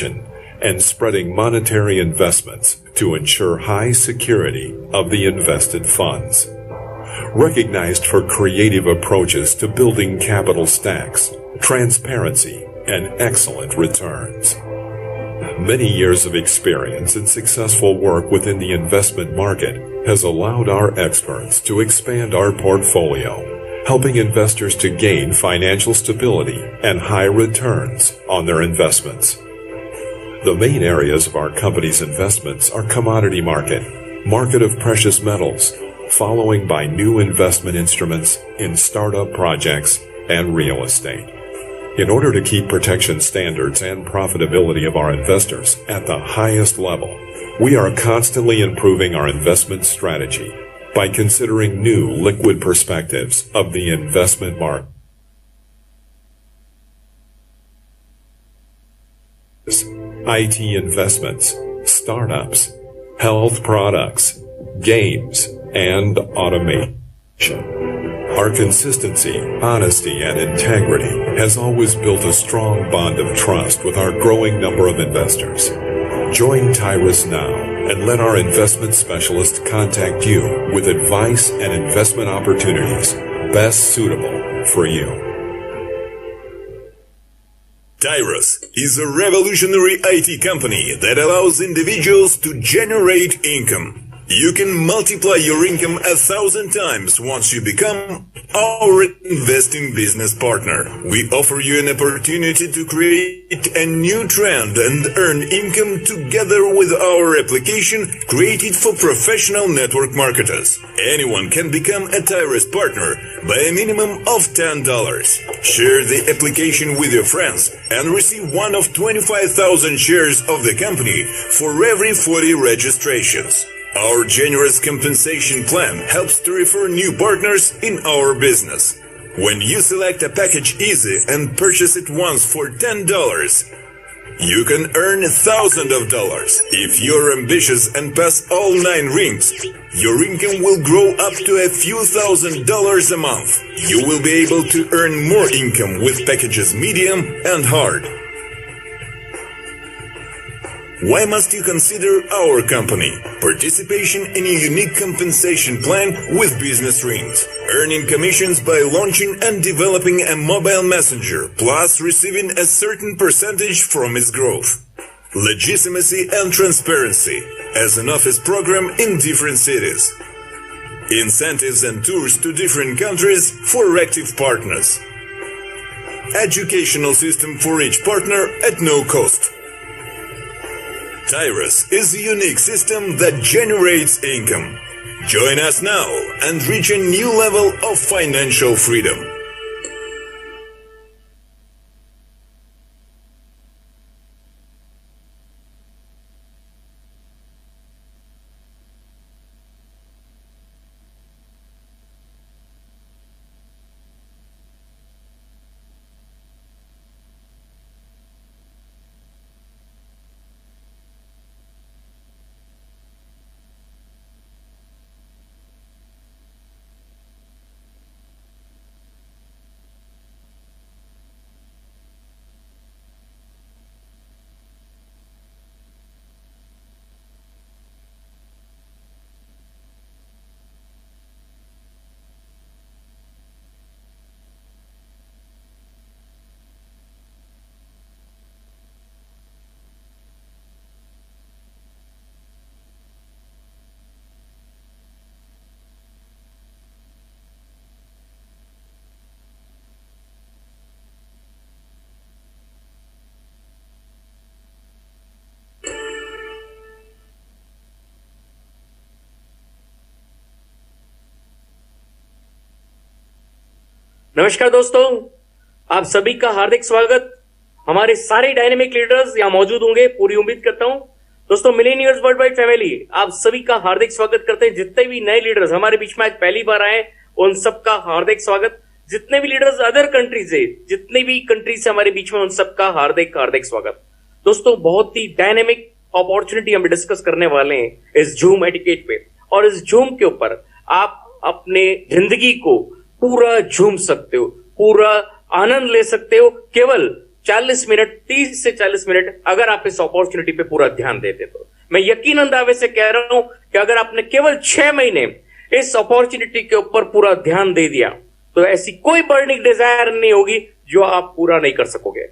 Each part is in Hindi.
and spreading monetary investments to ensure high security of the invested funds. Recognized for creative approaches to building capital stacks, transparency, and excellent returns. Many years of experience and successful work within the investment market has allowed our experts to expand our portfolio, helping investors to gain financial stability and high returns on their investments. The main areas of our company's investments are commodity market of precious metals, following by new investment instruments in startup projects and real estate. In order to keep protection standards and profitability of our investors at the highest level, we are constantly improving our investment strategy by considering new liquid perspectives of the investment market. IT investments, startups, health products, games, and automation. Our consistency, honesty, and integrity has always built a strong bond of trust with our growing number of investors. Join Tyrus now and let our investment specialist contact you with advice and investment opportunities best suitable for you. Tyrus is a revolutionary IT company that allows individuals to generate income. You can multiply your income 1,000 times once you become our investing business partner. We offer you an opportunity to create a new trend and earn income together with our application created for professional network marketers. Anyone can become a Tyrus partner by a minimum of $10. Share the application with your friends and receive one of 25,000 shares of the company for every 40 registrations. Our generous compensation plan helps to refer new partners in our business. When you select a package easy and purchase it once for $10, you can earn $1,000. If you're ambitious and pass all 9 rings, your income will grow up to a few $1,000s a month. You will be able to earn more income with packages medium and hard. Why must you consider our company? Participation in a unique compensation plan with business rings. Earning commissions by launching and developing a mobile messenger, plus receiving a certain percentage from its growth. Legitimacy and transparency as an office program in different cities. Incentives and tours to different countries for active partners. Educational system for each partner at no cost. Tyrus is a unique system that generates income. Join us now and reach a new level of financial freedom. नमस्कार दोस्तों, आप सभी का हार्दिक स्वागत। हमारे सारे डायनेमिक लीडर्स यहां मौजूद होंगे, पूरी उम्मीद करता हूं। दोस्तों, मिलेनियर्स वर्ल्ड वाइड फैमिली, आप सभी का हार्दिक स्वागत करते हैं। जितने भी नए लीडर्स हमारे बीच में आज पहली बार आए, उन सबका हार्दिक स्वागत। जितने भी लीडर्स अदर कंट्रीज से, जितने भी कंट्रीज से हमारे बीच में, उन सबका हार्दिक हार्दिक स्वागत। दोस्तों, बहुत ही डायनेमिक अपॉर्चुनिटी हम डिस्कस करने वाले हैं इस जूम एटिकेट पे, और इस जूम के ऊपर आप अपने जिंदगी को पूरा झूम सकते हो, पूरा आनंद ले सकते हो केवल 40 मिनट, 30 से 40 मिनट अगर आप इस अपॉर्चुनिटी पे पूरा ध्यान देते तो मैं यकीनन दावे से कह रहा हूं कि अगर आपने केवल 6 महीने इस अपॉर्चुनिटी के ऊपर पूरा ध्यान दे दिया तो ऐसी कोई बर्निंग डिजायर नहीं होगी जो आप पूरा नहीं कर सकोगे।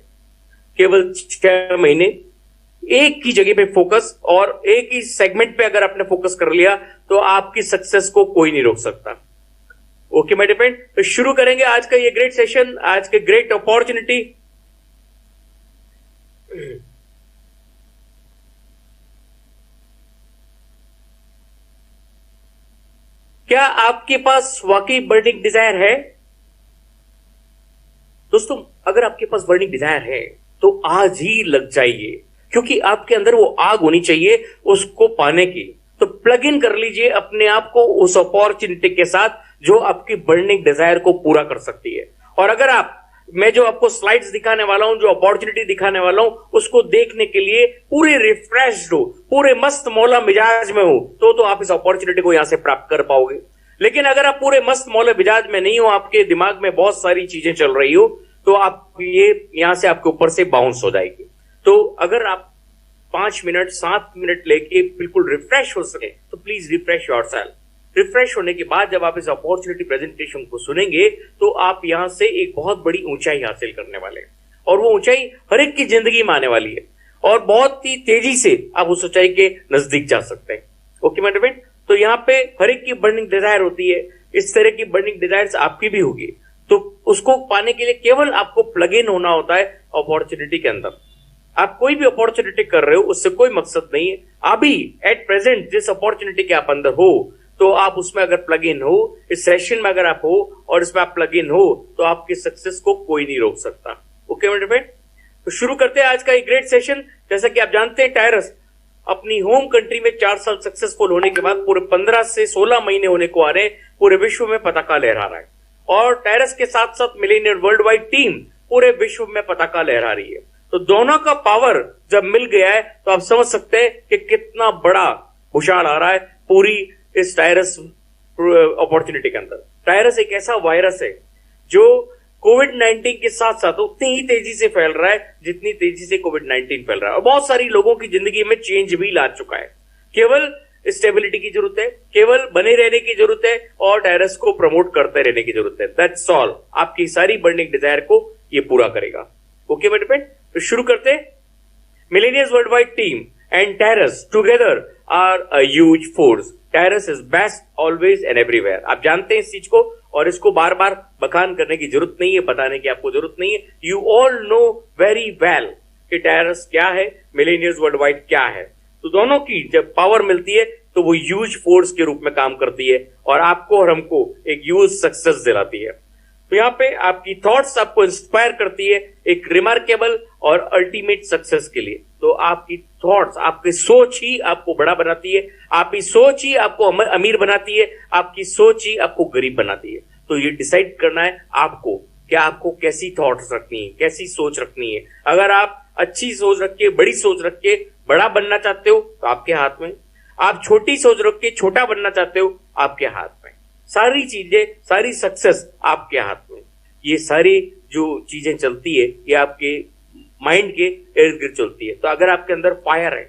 केवल 6 महीने एक ही जगह पे फोकस और एक ही सेगमेंट पे अगर आपने फोकस कर लिया तो आपकी सक्सेस को कोई नहीं रोक सकता। ओके माय डियर फ्रेंड, तो शुरू करेंगे आज का ये ग्रेट सेशन, आज के ग्रेट अपॉर्चुनिटी। क्या आपके पास वाकई बर्निंग डिजायर है? दोस्तों, अगर आपके पास बर्निंग डिजायर है तो आज ही लग जाइए, क्योंकि आपके अंदर वो आग होनी चाहिए उसको पाने की। तो प्लग इन कर लीजिए अपने आप को उस अपॉर्चुनिटी के साथ जो आपकी बर्निंग डिजायर को पूरा कर सकती है। और अगर मैं जो आपको स्लाइड्स दिखाने वाला हूं, जो अपॉर्चुनिटी दिखाने वाला हूं, उसको देखने के लिए पूरे रिफ्रेश्ड हो, पूरे मस्त मौला मिजाज में हो, तो आप इस अपॉर्चुनिटी को यहां से प्राप्त कर पाओगे। लेकिन अगर आप पूरे मस्त मौला मिजाज में नहीं हो, आपके दिमाग में बहुत सारी चीजें चल रही हो, तो आप ये यहां से आपके ऊपर से बाउंस हो जाएगी। तो अगर आप 5 मिनट 7 मिनट लेके बिल्कुल रिफ्रेश हो सके तो प्लीज रिफ्रेश योरसेल्फ। रिफ्रेश होने के बाद जब आप इस अपॉर्चुनिटी प्रेजेंटेशन को सुनेंगे तो आप यहां से एक बहुत बड़ी ऊंचाई हासिल करने वाले हैं, और वो ऊंचाई हर एक की जिंदगी में आने वाली है, और बहुत ही तेजी से आप उस ऊंचाई के नजदीक जा सकते हैं। ओके माय डियर फ्रेंड, तो यहाँ पे हर एक की बर्निंग डिजायर होती है, इस तरह की बर्निंग डिजायर्स आपकी भी होगी। तो उसको पाने के लिए केवल आपको प्लग इन होना होता है अपॉर्चुनिटी के अंदर। आप कोई भी अपॉर्चुनिटी कर रहे हो उससे कोई मकसद नहीं है, अभी एट प्रेजेंट जिस अपॉर्चुनिटी के आप अंदर हो तो आप उसमें अगर प्लग इन हो, इस सेशन में अगर आप हो और इसमें आप प्लग इन हो तो आपकी सक्सेस को कोई नहीं रोक सकता। ओके माय डियर फ्रेंड, तो शुरू करते हैं आज का एक ग्रेट सेशन। जैसा कि आप जानते हैं, टायरस अपनी होम कंट्री में 4 साल सक्सेसफुल होने के बाद पूरे 15 से 16 महीने होने को आ रहे हैं, पूरे विश्व में पताका लहरा रहा है। और टायरस के साथ साथ मिलेनियर वर्ल्ड वाइड टीम पूरे विश्व में पताका लहरा रही है। तो दोनों का पावर जब मिल गया है तो आप समझ सकते हैं कि कितना बड़ा उछाल आ रहा है पूरी इस टायरस अपॉर्चुनिटी के अंदर। टायरस एक ऐसा वायरस है जो कोविड-19 के साथ साथ उतनी ही तेजी से फैल रहा है जितनी तेजी से कोविड-19 फैल रहा है, और बहुत सारी लोगों की जिंदगी में चेंज भी ला चुका है। केवल स्टेबिलिटी की जरूरत है, केवल बने रहने की जरूरत है, और टायरस को प्रमोट करते रहने की जरूरत है। दैट्स ऑल, आपकी सारी बर्निंग डिजायर को ये पूरा करेगा। ओके माय डियर, तो शुरू करते हैं। Millionaires world wide team and Tyrus together are a huge force. Tyrus is best always and everywhere. आप जानते हैं इस चीज को, और इसको बार बार बखान करने की जरूरत नहीं है, बताने की आपको जरूरत नहीं है। You all know very well कि टायरस क्या है, मिलेनियर्स वर्ल्ड वाइड क्या है। तो दोनों की जब पावर मिलती है तो वो ह्यूज फोर्स के रूप में काम करती है और आपको और हमको एक ह्यूज सक्सेस दिलाती है। तो यहाँ पे आपकी थॉट्स आपको इंस्पायर करती है एक रिमार्केबल और अल्टीमेट सक्सेस के लिए। तो आपकी थॉट्स, आपकी सोच ही आपको बड़ा बनाती है, आपकी सोच ही आपको अमीर बनाती है, आपकी सोच ही आपको गरीब बनाती है। तो ये डिसाइड करना है आपको, क्या आपको कैसी थॉट्स रखनी है, कैसी सोच रखनी है। अगर आप अच्छी सोच रख के, बड़ी सोच रख के बड़ा बनना चाहते हो तो आपके हाथ में, आप छोटी सोच रख के छोटा बनना चाहते हो आपके हाथ में। सारी चीजें, सारी सक्सेस आपके हाथ में। ये सारी जो चीजें चलती है ये आपके माइंड के इर्द गिर्द चलती है। तो अगर आपके अंदर फायर है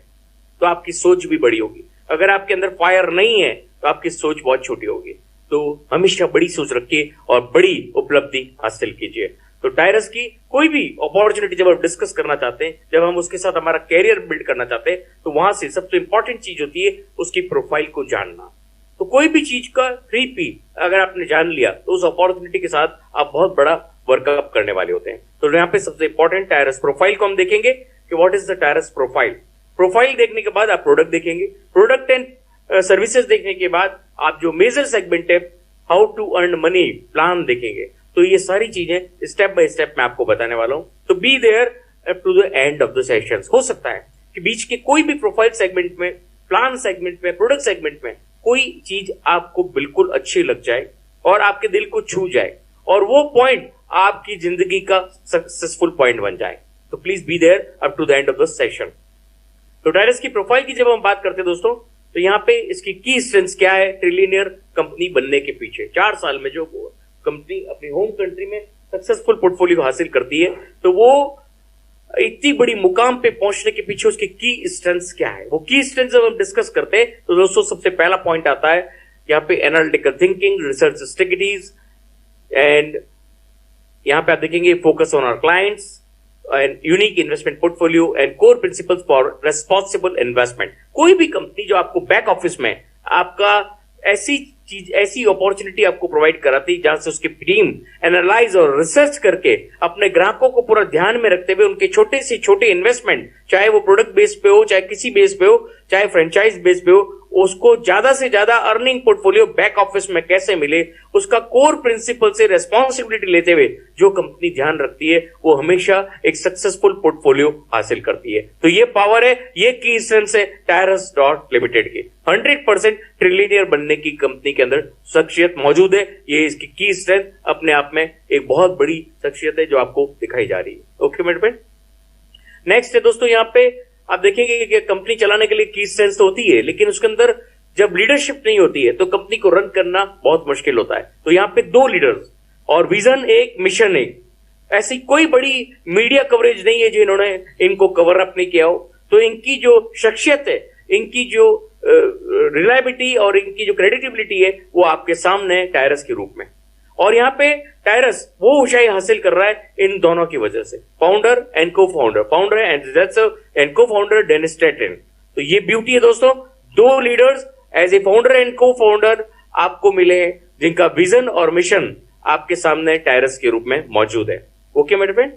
तो आपकी सोच भी बड़ी होगी, अगर आपके अंदर फायर नहीं है तो आपकी सोच बहुत छोटी होगी। तो हमेशा बड़ी सोच रखिए और बड़ी उपलब्धि हासिल कीजिए। तो टायरस की कोई भी अपॉर्चुनिटी जब हम डिस्कस करना चाहते हैं, जब हम उसके साथ हमारा कैरियर बिल्ड करना चाहते हैं, तो वहां से सबसे इंपॉर्टेंट चीज होती है उसकी प्रोफाइल को जानना। तो कोई भी चीज का 3P अगर आपने जान लिया तो उस अपॉर्चुनिटी के साथ आप बहुत बड़ा वर्कअप करने वाले होते हैं। तो यहाँ पे सबसे इंपॉर्टेंट टायरस प्रोफाइल को हम देखेंगे कि what is the टायरस profile. Profile देखने के बाद आप प्रोडक्ट देखेंगे, प्रोडक्ट एंड सर्विसेज देखने के बाद आप जो मेजर सेगमेंट है how to earn money plan देखेंगे। तो ये सारी चीजें स्टेप बाय स्टेप मैं आपको बताने वाला हूं। तो be there up to the end of the session. हो सकता है कि बीच के कोई भी प्रोफाइल सेगमेंट में, प्लान सेगमेंट में, प्रोडक्ट सेगमेंट में कोई चीज आपको बिल्कुल अच्छी लग जाए और आपके दिल को छू जाए और वो पॉइंट आपकी जिंदगी का सक्सेसफुल पॉइंट बन जाए। तो please be there up to the end of the session. तो टायरस की प्रोफाइल की जब हम बात करते हैं दोस्तों, तो यहाँ पे इसकी की स्ट्रेंथ्स क्या है ट्रिलियनियर कंपनी बनने के पीछे। 4 साल में जो कंपनी अपनी होम कंट्री में सक्सेसफुल पोर्टफोलियो हासिल करती है, तो वो इतनी बड़ी मुकाम पे पहुंचने के पीछे उसके की स्ट्रेंथ्स क्या है, वो की स्ट्रेंथ जब हम डिस्कस करते हैं तो दोस्तों सबसे पहला पॉइंट आता है यहाँ पे analytical thinking, research strategies, and यहाँ पे आप देखेंगे focus on our clients and unique investment portfolio and core principles for responsible investment. कोई भी कंपनी जो आपको बैक ऑफिस में आपका ऐसी चीज, ऐसी अपॉर्चुनिटी आपको प्रोवाइड कराती जहां से उसकी टीम एनालाइज और रिसर्च करके अपने ग्राहकों को पूरा ध्यान में रखते हुए उनके छोटे से छोटे इन्वेस्टमेंट, चाहे वो प्रोडक्ट बेस पे हो, चाहे किसी बेस पे हो, चाहे फ्रेंचाइज बेस पे हो, उसको ज्यादा से ज्यादा अर्निंग पोर्टफोलियो बैक ऑफिस में कैसे मिले, उसका कोर प्रिंसिपल से रेस्पॉन्सिबिलिटी लेते हुए जो कंपनी ध्यान रखती है वो हमेशा एक सक्सेसफुल पोर्टफोलियो हासिल करती है। तो ये पावर है, ये की स्ट्रेंथ है टायरस डॉट लिमिटेड की। 100% ट्रिलियनियर बनने की कंपनी के अंदर शख्सियत मौजूद है। ये इसकी की स्ट्रेंथ अपने आप में एक बहुत बड़ी शख्सियत है जो आपको दिखाई जा रही है। ओके मेरे फ्रेंड, नेक्स्ट है दोस्तों, यहाँ पे आप देखेंगे कि कंपनी चलाने के लिए की स्ट्रेंथ तो होती है, लेकिन उसके अंदर जब लीडरशिप नहीं होती है तो कंपनी को रन करना बहुत मुश्किल होता है। तो यहाँ पे 2 लीडर्स और विजन एक, मिशन एक। ऐसी कोई बड़ी मीडिया कवरेज नहीं है जो इन्होंने इनको कवर अप नहीं किया हो। तो इनकी जो शख्सियत है, इनकी जो रिलायबिलिटी और इनकी जो क्रेडिटेबिलिटी है वो आपके सामने है टायरस के रूप में। और यहाँ पे टायरस वो ऊंचाई हासिल कर रहा है इन दोनों की वजह से, founder and co founder, founder and co founder Dennis Stratton. तो ये ब्यूटी है दोस्तों, 2 leaders as a founder and co founder आपको मिले हैं जिनका विजन और मिशन आपके सामने टायरस के रूप में मौजूद है। ओके मेरे फ्रेंड,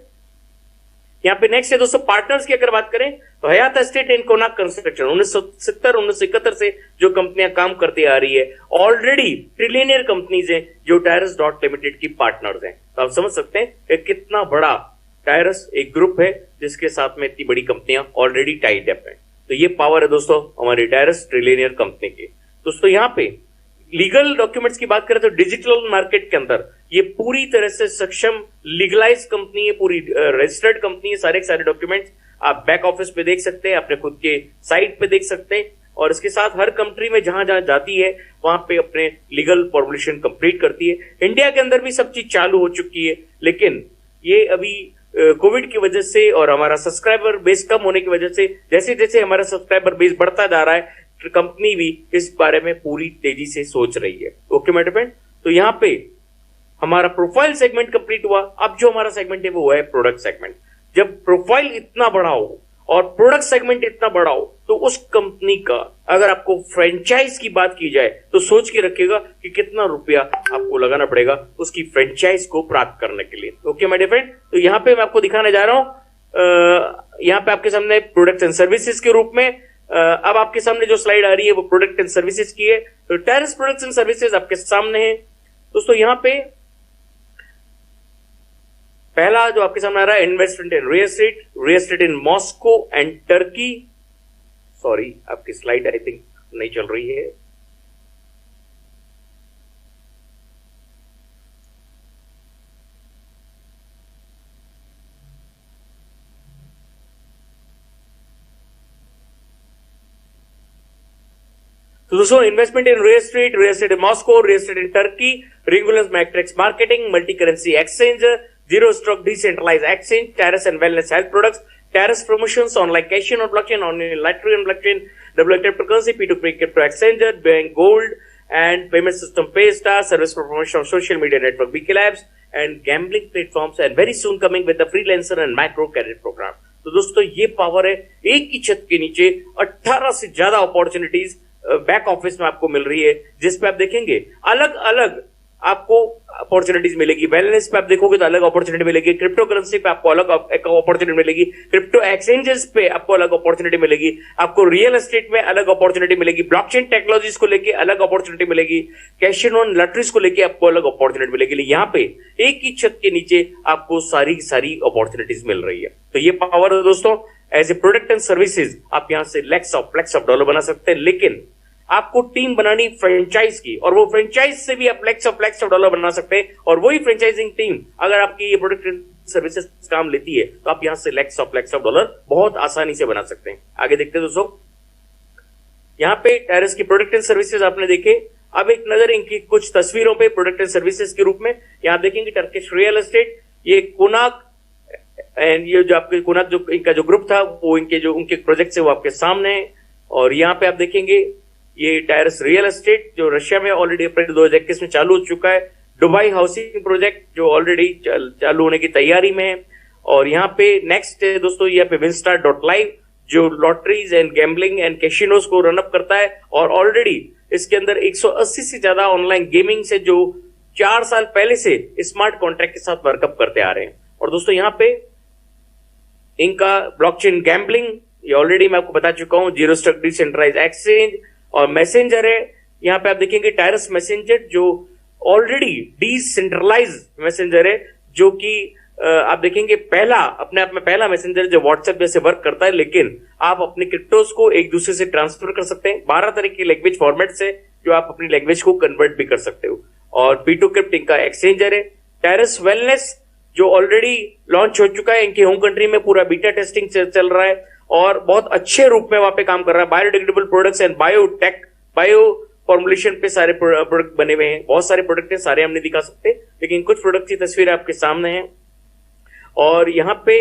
यहाँ पे नेक्स्ट है दोस्तों पार्टनर्स की अगर बात करें तो हयात एस्टेट एंड कोनाक कंस्ट्रक्शन 1970-1971 से जो कंपनियां काम करती आ रही है, ऑलरेडी ट्रिलियनियर कंपनीज हैं जो टायरस डॉट लिमिटेड की पार्टनर्स हैं। तो आप समझ सकते हैं कि कितना बड़ा टायरस एक ग्रुप है जिसके साथ में इतनी बड़ी कंपनियां ऑलरेडी टाइड अप हैं। तो ये पावर है दोस्तों हमारी टायरस ट्रिलियनियर कंपनी की। दोस्तों यहाँ पे लीगल डॉक्यूमेंट्स की बात करें तो डिजिटल मार्केट के अंदर ये पूरी तरह से सक्षम लीगलाइज कंपनी है, पूरी रजिस्टर्ड कंपनी है। सारे सारे डॉक्यूमेंट्स आप बैक ऑफिस पे देख सकते हैं, अपने खुद के साइट पे देख सकते हैं, और इसके साथ हर कंट्री में जहां जहां जाती है वहां पे अपने लीगल फॉर्मुलेशन कंप्लीट करती है। इंडिया के अंदर भी सब चीज चालू हो चुकी है, लेकिन ये अभी कोविड की वजह से और हमारा सब्सक्राइबर बेस कम होने की वजह से जैसे जैसे हमारा सब्सक्राइबर बेस बढ़ता जा रहा है, कंपनी भी इस बारे में पूरी तेजी से सोच रही है। ओके मेरे फ्रेंड, तो यहाँ पे हमारा प्रोफाइल सेगमेंट कंप्लीट हुआ। अब जो हमारा सेगमेंट है वो है प्रोडक्ट सेगमेंट। जब प्रोफाइल इतना बड़ा हो और प्रोडक्ट सेगमेंट इतना बड़ा हो तो उस कंपनी का अगर आपको फ्रेंचाइज की बात की जाए तो सोच के रखिएगा कि कितना रुपया आपको लगाना पड़ेगा उसकी फ्रेंचाइज को प्राप्त करने के लिए। ओके माय डियर फ्रेंड, तो यहाँ पे मैं आपको दिखाने जा रहा हूं, यहाँ पे आपके सामने प्रोडक्ट एंड सर्विसेज के रूप में अब आपके सामने जो स्लाइड आ रही है वो प्रोडक्ट एंड सर्विसेज की है। तो टायरस प्रोडक्ट्स एंड सर्विसेज आपके सामने है दोस्तों। यहाँ पे पहला जो आपके सामने आ रहा है investment in real estate in Moscow and Turkey. Sorry, आपकी स्लाइड आई थिंक नहीं चल रही है। तो दोस्तों investment in real estate in Moscow, real estate in Turkey, regular matrix marketing, multi currency exchange, zero stock decentralise exchange, Tyrus and wellness health products, Tyrus promotions online cashing on blockchain, online lottery blockchain, double cryptocurrency, P2P crypto exchanger, bank gold and payment system Paystar, service promotion of social media network BK Labs and gambling platforms and very soon coming with the freelancer and micro credit program. तो दोस्तों ये पावर है, एक ही छत के नीचे 18 से ज्यादा अपॉर्चुनिटीज बैक ऑफिस में आपको मिल रही है, जिसपे आप देखेंगे अलग अलग आपको अपॉर्चुनिटीज मिलेगी। वेलनेस पे आप देखोगे तो अलग अपॉर्चुनिटी मिलेगी, क्रिप्टो करेंसी पे आपको अलग अपॉर्चुनिटी मिलेगी, क्रिप्टो एक्सचेंजेस पे आपको अलग अपॉर्चुनिटी मिलेगी, आपको रियल एस्टेट में अलग अपॉर्चुनिटी मिलेगी, ब्लॉकचेन टेक्नोलॉजीज को लेके अलग अपॉर्चुनिटी मिलेगी, कैश इन ऑन लॉटरीज को लेके आपको अलग अपॉर्चुनिटी मिलेगी। यहाँ पे एक ही छत के नीचे आपको सारी अपॉर्चुनिटीज मिल रही है। तो ये पावर है दोस्तों, as a product and services आप यहां से लैक्स ऑफ डॉलर बना सकते हैं, लेकिन आपको टीम बनानी फ्रेंचाइज की, और वो फ्रेंचाइज से भी आप लैक्स ऑफ डॉलर बना सकते हैं। और वही फ्रेंचाइजिंग टीम अगर आपकी ये प्रोडक्ट एंड सर्विसेज काम लेती है तो आप यहां से लैक्स ऑफ डॉलर बहुत आसानी से बना सकते हैं। आगे देखते हैं दोस्तों, यहाँ पे टायरस की प्रोडक्ट एंड सर्विसेज आपने देखे। अब एक नजर इनकी कुछ तस्वीरों पे प्रोडक्ट एंड सर्विसेज के रूप में। यहाँ देखेंगे टर्किश रियल एस्टेट, ये कोनाक एंड ये जो आपके कुनाक जो इनका जो ग्रुप था वो उनके प्रोजेक्ट है वो आपके सामने है। और यहाँ पे आप देखेंगे ये टायरस रियल एस्टेट जो रशिया में ऑलरेडी अप्रैल 2021 में चालू हो चुका है। दुबई हाउसिंग प्रोजेक्ट जो ऑलरेडी चालू होने की तैयारी में है। और यहाँ पे नेक्स्ट है दोस्तों यहाँ पे winstar.live जो लॉटरीज एंड गैम्बलिंग एंड कैशिनोज को रनअप करता है और ऑलरेडी इसके अंदर 180 से ज्यादा ऑनलाइन गेमिंग से जो 4 साल पहले से स्मार्ट कॉन्ट्रैक्ट के साथ वर्कअप करते आ रहे हैं। और दोस्तों यहाँ पे इनका ब्लॉकचेन गैम्बलिंग ये ऑलरेडी मैं आपको बता चुका हूं, जीरो स्टॉक डिसेंट्रलाइज एक्सचेंज और मैसेंजर है। यहाँ पे आप देखेंगे टायरस मैसेंजर जो ऑलरेडी डिसेंट्रलाइज मैसेंजर है जो कि आप देखेंगे अपने आप में पहला मैसेंजर जो व्हाट्सएप जैसे वर्क करता है, लेकिन आप अपने क्रिप्टोज को एक दूसरे से ट्रांसफर कर सकते हैं 12 तरह की लैंग्वेज फॉर्मेट से जो आप अपनी लैंग्वेज को कन्वर्ट भी कर सकते हो। और P2Crypt इनका एक्सचेंजर है। टायरस वेलनेस जो ऑलरेडी लॉन्च हो चुका है, इनकी होम कंट्री में पूरा बीटा टेस्टिंग चल रहा है और बहुत अच्छे रूप में वहां पे काम कर रहा है। Biodegradable products and bio formulation पे सारे प्रोडक्ट बने हुए हैं। बहुत सारे प्रोडक्ट हैं, सारे हम नहीं दिखा सकते, लेकिन कुछ प्रोडक्ट की तस्वीर आपके सामने है। और यहाँ पे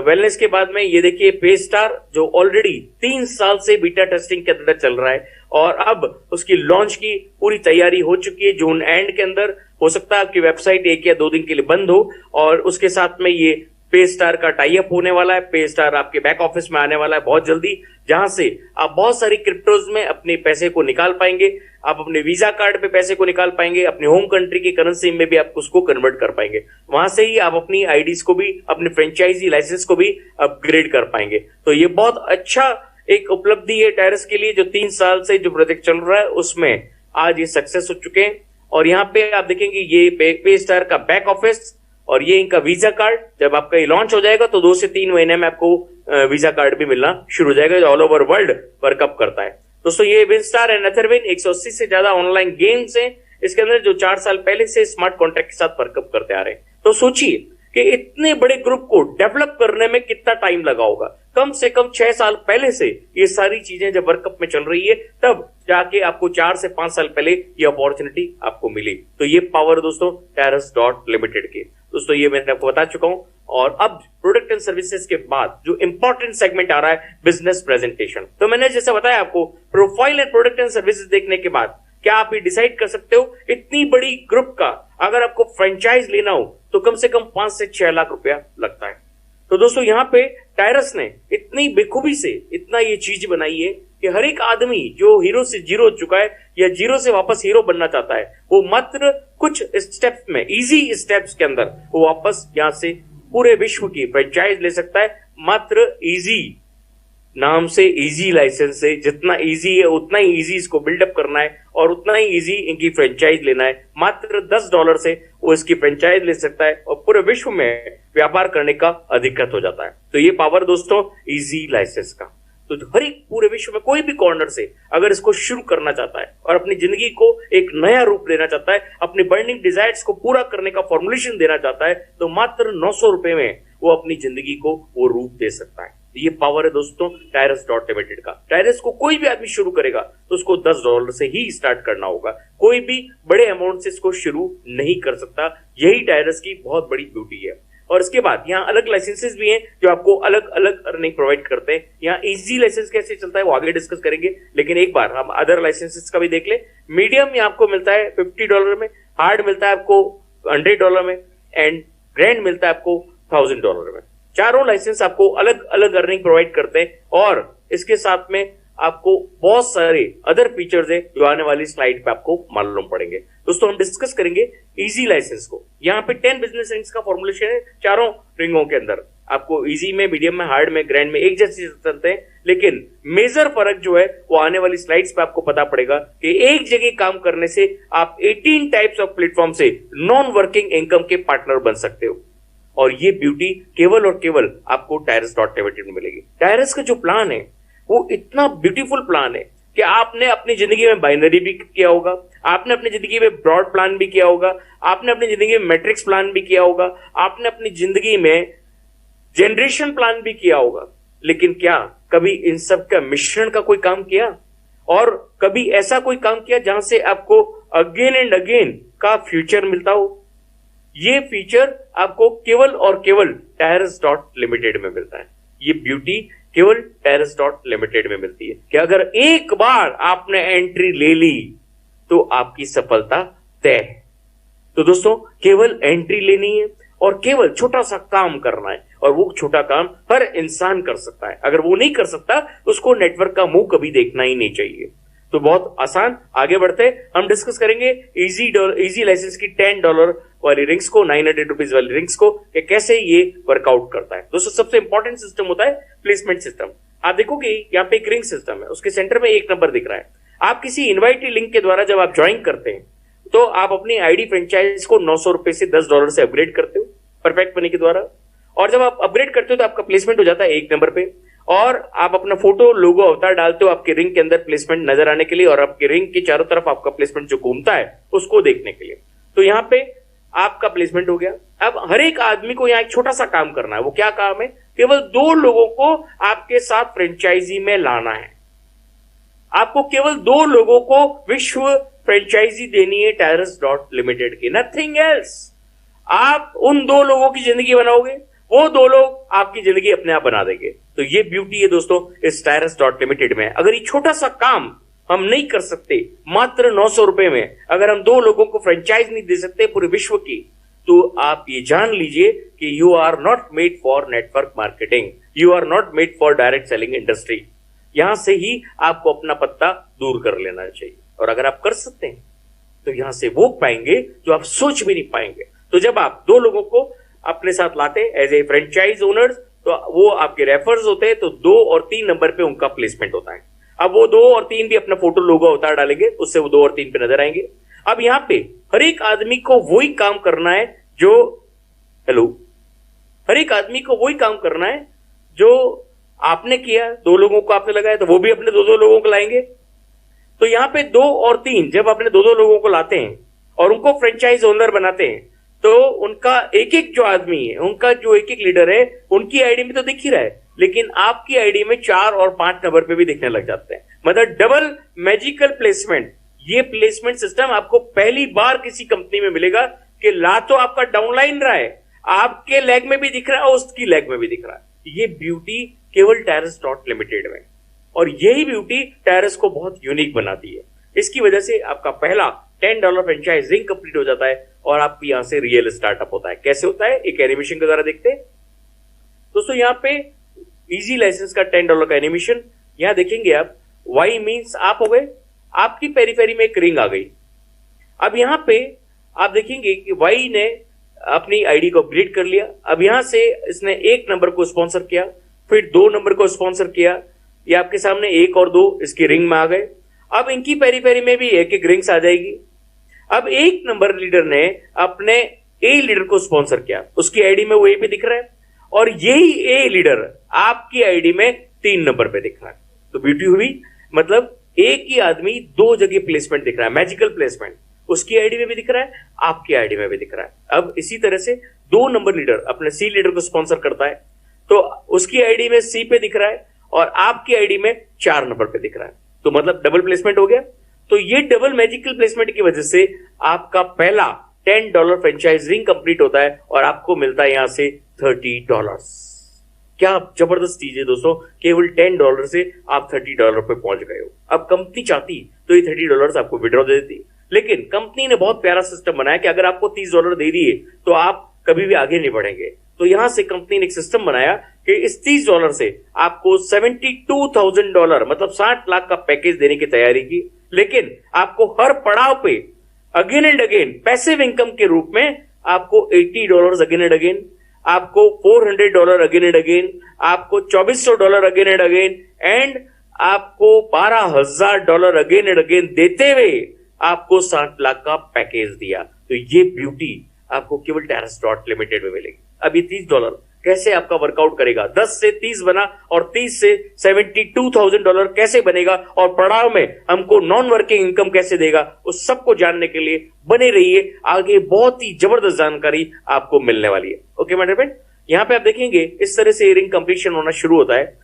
वेलनेस के बाद में ये देखिए पेस्टार जो ऑलरेडी 3 साल से बीटा टेस्टिंग के अंदर चल रहा है और अब उसकी लॉन्च की पूरी तैयारी हो चुकी है। जून एंड के अंदर हो सकता है आपकी वेबसाइट 1 या 2 दिन के लिए बंद हो और उसके साथ में ये पेस्टार का टाई अप होने वाला है। पेस्टार आपके बैक ऑफिस में आने वाला है बहुत जल्दी, जहां से आप बहुत सारी क्रिप्टोज में अपने पैसे को निकाल पाएंगे। आप अपने वीजा कार्ड पे पैसे को निकाल पाएंगे, अपने होम कंट्री की करेंसी में भी आप उसको कन्वर्ट कर पाएंगे। वहां से ही आप अपनी आईडीज को भी, अपने फ्रेंचाइजी लाइसेंस को भी अपग्रेड कर पाएंगे। तो ये बहुत अच्छा एक उपलब्धि है टायरस के लिए जो 3 साल से जो प्रोजेक्ट चल रहा है उसमें आज ये सक्सेस हो चुके हैं। और यहाँ पे आप देखेंगे ये पेस्टार का बैक ऑफिस और ये इनका वीजा कार्ड। जब आपका ये लॉन्च हो जाएगा तो 2 से 3 महीने में आपको वीजा कार्ड भी मिलना शुरू हो जाएगा जो ऑल ओवर वर्ल्ड वर्कअप करता है। दोस्तों ये विंस्टार एंड एथरविन 180 से ज्यादा ऑनलाइन गेम्स हैं इसके अंदर जो 4 साल पहले से स्मार्ट कॉन्ट्रैक्ट के साथ वर्कअप करते आ रहे हैं। तो सोचिए कि इतने बड़े ग्रुप को डेवलप करने में कितना टाइम लगा होगा। कम से कम 6 साल पहले से ये सारी चीजें जब वर्कअप में चल रही है तब जाके आपको 4 से 5 साल पहले ये अपॉर्चुनिटी आपको मिली। तो ये पावर दोस्तों टायरस.लिमिटेड की। दोस्तों ये मैंने आपको बता चुका हूं और अब प्रोडक्ट एंड सर्विसेज के बाद जो इंपॉर्टेंट सेगमेंट आ रहा है बिजनेस प्रेजेंटेशन। तो मैंने जैसे बताया आपको profile and product and services देखने के बाद क्या आप ये डिसाइड कर सकते हो इतनी बड़ी ग्रुप का अगर आपको फ्रेंचाइज लेना हो तो कम से कम 5 से 6 लाख रुपया लगता है। तो दोस्तों यहाँ पे टायरस ने इतनी बेखूबी से इतना ये चीज बनाई है कि हर एक आदमी जो हीरो से जीरो हो चुका है या जीरो से वापस हीरो बनना चाहता है वो मात्र कुछ स्टेप्स में, इजी स्टेप्स के अंदर वो वापस यहां से पूरे विश्व की फ्रेंचाइज ले सकता है। मात्र इजी नाम से, इजी लाइसेंस से, जितना इजी है उतना ही इजी इसको बिल्डअप करना है और उतना ही इजी इनकी फ्रेंचाइज लेना है। मात्र $10 से वो इसकी फ्रेंचाइज ले सकता है और पूरे विश्व में व्यापार करने का अधिकृत हो जाता है। तो ये पावर दोस्तों इजी लाइसेंस का। तो हर एक पूरे विश्व में कोई भी कॉर्नर से अगर इसको शुरू करना चाहता है और अपनी जिंदगी को एक नया रूप देना चाहता है, अपनी बर्निंग डिजायर्स को पूरा करने का फॉर्मुलेशन देना चाहता है, तो मात्र 900 रुपए में वो अपनी जिंदगी को वो रूप दे सकता है। ये पावर है दोस्तों टायरस.लिमिटेड का। टायरस को कोई भी आदमी शुरू करेगा तो उसको $10 से ही स्टार्ट करना होगा। कोई भी बड़े अमाउंट से इसको शुरू नहीं कर सकता। यही टायरस की बहुत बड़ी ब्यूटी है। और इसके बाद यहाँ अलग लाइसेंसेस भी हैं जो आपको अलग अलग अर्निंग प्रोवाइड करते हैं। यहाँ इजी लाइसेंस कैसे चलता है वो आगे डिस्कस करेंगे, लेकिन एक बार हम अदर लाइसेंसेस का भी देख ले। मीडियम आपको मिलता है $50 में, हार्ड मिलता है आपको $100 में एंड ग्रैंड मिलता है आपको $1000 में। चारों लाइसेंस आपको अलग अलग अर्निंग प्रोवाइड करते हैं और इसके साथ में आपको बहुत सारे अदर फीचर्स है जो आने वाली स्लाइड पे आपको मालूम पड़ेंगे। दोस्तों हम डिस्कस करेंगे इजी लाइसेंस को। यहाँ पे 10 बिजनेस रिंग्स का फॉर्मुलेशन है चारों रिंगों के अंदर। आपको इजी में, मीडियम में, हार्ड में, ग्रैंड में एक जैसे चलते हैं, लेकिन मेजर फर्क जो है वो आने वाली स्लाइड्स पे आपको पता पड़ेगा कि एक जगह काम करने से आप 18 टाइप्स ऑफ प्लेटफॉर्म से नॉन वर्किंग इनकम के पार्टनर बन सकते हो। और ये ब्यूटी केवल और केवल आपको टायरस.लिमिटेड में मिलेगी। टायरस का जो प्लान है वो इतना ब्यूटीफुल प्लान है कि आपने अपनी जिंदगी में बाइनरी भी किया होगा, आपने अपनी जिंदगी में ब्रॉड प्लान भी किया होगा, आपने अपनी जिंदगी में मैट्रिक्स प्लान भी किया होगा, आपने अपनी जिंदगी में जनरेशन प्लान भी किया होगा, लेकिन क्या कभी इन सब का मिश्रण का कोई काम किया? और कभी ऐसा कोई काम किया जहां से आपको अगेन एंड अगेन का फ्यूचर मिलता हो? ये फीचर आपको केवल और केवल टायरस डॉट लिमिटेड में मिलता है। ये ब्यूटी केवल टायरस डॉट लिमिटेड में मिलती है कि अगर एक बार आपने एंट्री ले ली तो आपकी सफलता तय है। तो दोस्तों केवल एंट्री लेनी है और केवल छोटा सा काम करना है, और वो छोटा काम हर इंसान कर सकता है। अगर वो नहीं कर सकता उसको नेटवर्क का मुंह कभी देखना ही नहीं चाहिए। तो बहुत आसान, आगे बढ़ते हम डिस्कस करेंगे इजी लाइसेंस की $10 वाली रिंग्स को, 900 रुपीज वाली रिंग्स को, कि कैसे ये वर्कआउट करता है। दोस्तों सबसे इंपॉर्टेंट सिस्टम होता है प्लेसमेंट सिस्टम। आप देखोगे यहाँ पे एक रिंग सिस्टम है, उसके सेंटर में एक नंबर दिख रहा है। आप किसी इन्वाइटी लिंक के द्वारा जब आप ज्वाइन करते हैं तो आप अपनी आईडी फ्रेंचाइज को $900 से $10 से अपग्रेड करते हो परफेक्ट मनी के द्वारा, और जब आप अपग्रेड करते हो तो आपका प्लेसमेंट हो जाता है एक नंबर पे, और आप अपना फोटो, लोगो, अवतार डालते हो आपके रिंग के अंदर प्लेसमेंट नजर आने के लिए, और आपके रिंग के चारों तरफ आपका प्लेसमेंट जो घूमता है उसको देखने के लिए। तो यहां पे आपका प्लेसमेंट हो गया। अब हर एक आदमी को यहां एक छोटा सा काम करना है। वो क्या काम है? केवल 2 लोगों को आपके साथ फ्रेंचाइजी में लाना है। आपको केवल 2 लोगों को विश्व फ्रेंचाइजी देनी है टायरस डॉट लिमिटेड की, नथिंग एल्स। आप उन 2 लोगों की जिंदगी बनाओगे, वो 2 लोग आपकी जिंदगी अपने आप बना देंगे। तो ये ब्यूटी है दोस्तों इस टायरस डॉट लिमिटेड में। अगर ये छोटा सा काम हम नहीं कर सकते मात्र $900 में, अगर हम 2 लोगों को फ्रेंचाइज नहीं दे सकते पूरे विश्व की, तो आप ये जान लीजिए कि you are not made for network marketing, you are not made for direct selling industry. यहां से ही आपको अपना पत्ता दूर कर लेना चाहिए, और अगर आप कर सकते हैं तो यहां से वो पाएंगे जो आप सोच भी नहीं पाएंगे। तो जब आप 2 लोगों को अपने साथ लाते एज ए फ्रेंचाइज ओनर्स, तो वो आपके रेफर्स होते हैं, तो 2 और 3 नंबर पे उनका प्लेसमेंट होता है। अब वो 2 और 3 भी अपना फोटो, लोगो, अवतार डालेंगे, उससे वो 2 और 3 पे नजर आएंगे। अब यहां पे हर एक आदमी को वही काम करना है जो हर एक आदमी को वही काम करना है जो आपने किया। 2 लोगों को आपने लगाया तो वो भी अपने 2 लोगों को लाएंगे। तो यहां पे 2 और 3 जब अपने 2 लोगों को लाते हैं और उनको फ्रेंचाइज ओनर बनाते हैं, तो उनका एक जो आदमी है, उनका जो एक लीडर है, उनकी आईडी में तो दिख ही रहा है, लेकिन आपकी आईडी में 4 और 5 नंबर पे भी दिखने लग जाते हैं। मतलब डबल मैजिकल प्लेसमेंट। ये प्लेसमेंट सिस्टम आपको पहली बार किसी कंपनी में मिलेगा कि ला तो आपका डाउनलाइन रहा है, आपके लेग में भी दिख रहा है और उसकी लेग में भी दिख रहा है। ये ब्यूटी केवल टायरस डॉट लिमिटेड में, और यही ब्यूटी टायरस को बहुत यूनिक बनाती है। इसकी वजह से आपका पहला $10 फ्रेंचाइज रिंग कंप्लीट हो जाता है और आपकी यहां से रियल स्टार्टअप होता है। कैसे होता है एक एनिमेशन के द्वारा देखते हैं। दोस्तों यहां पे इजी लाइसेंस का $10 का एनिमेशन यहां देखेंगे आप। वाई मींस आप हो गए, आपकी पेरीफेरी में एक रिंग आ गई। अब यहां पे आप देखेंगे कि वाई ने अपनी आईडी को अपग्रेड कर लिया। अब यहां से इसने 1 नंबर को स्पॉन्सर किया, फिर 2 नंबर को स्पॉन्सर किया। ये आपके सामने 1 और 2 इसकी रिंग में आ गए। अब इनकी पेरीफेरी में भी एक रिंग्स आ जाएगी। अब 1 नंबर लीडर ने अपने ए लीडर को स्पॉन्सर किया, उसकी आईडी में वो ए पे दिख रहा है, और यही ए लीडर आपकी आईडी में 3 नंबर पे दिख रहा है। तो ब्यूटी हुई, मतलब एक ही आदमी 2 जगह प्लेसमेंट दिख रहा है, मैजिकल प्लेसमेंट। उसकी आईडी में भी दिख रहा है, आपकी आईडी में भी दिख रहा है। अब इसी तरह से 2 नंबर लीडर अपने सी लीडर को स्पॉन्सर करता है, तो उसकी आईडी में सी पे दिख रहा है और आपकी आईडी में 4 नंबर पे दिख रहा है। तो मतलब डबल प्लेसमेंट हो गया। तो ये डबल मैजिकल प्लेसमेंट की वजह से आपका पहला $10 फ्रेंचाइज रिंग कंप्लीट होता है और आपको मिलता है यहां से $30। क्या जबरदस्त चीज है दोस्तों, केवल $10 से आप $30 पे पहुंच गए हो। अब कंपनी चाहती तो ये $30 आपको विड्रॉ दे देती, लेकिन कंपनी ने बहुत प्यारा सिस्टम बनाया कि अगर आपको $30 दे दिए तो आप कभी भी आगे नहीं बढ़ेंगे। तो यहां से कंपनी ने एक सिस्टम बनाया कि इस $30 से आपको $72,000 मतलब 60 लाख का पैकेज देने की तैयारी की, लेकिन आपको हर पड़ाव पे again and again passive income के रूप में आपको $80 अगेन एंड अगेन, आपको $400 अगेन एंड अगेन, आपको $2400 अगेन एंड अगेन, एंड आपको $12,000 अगेन एंड अगेन देते हुए आपको 60 लाख का पैकेज दिया। तो ये ब्यूटी आपको केवल टायरस डॉट लिमिटेड में मिलेगी। अब ये $30 कैसे आपका वर्कआउट करेगा, 10 से 30 बना और 30 से $72,000 कैसे बनेगा, और पड़ाव में हमको नॉन वर्किंग इनकम कैसे देगा, उस सबको जानने के लिए बने रहिए। आगे बहुत ही जबरदस्त जानकारी आपको मिलने वाली है। ओके माय डियर फ्रेंड, यहां पे आप देखेंगे इस तरह से रिंग कंप्लीशन होना शुरू होता है,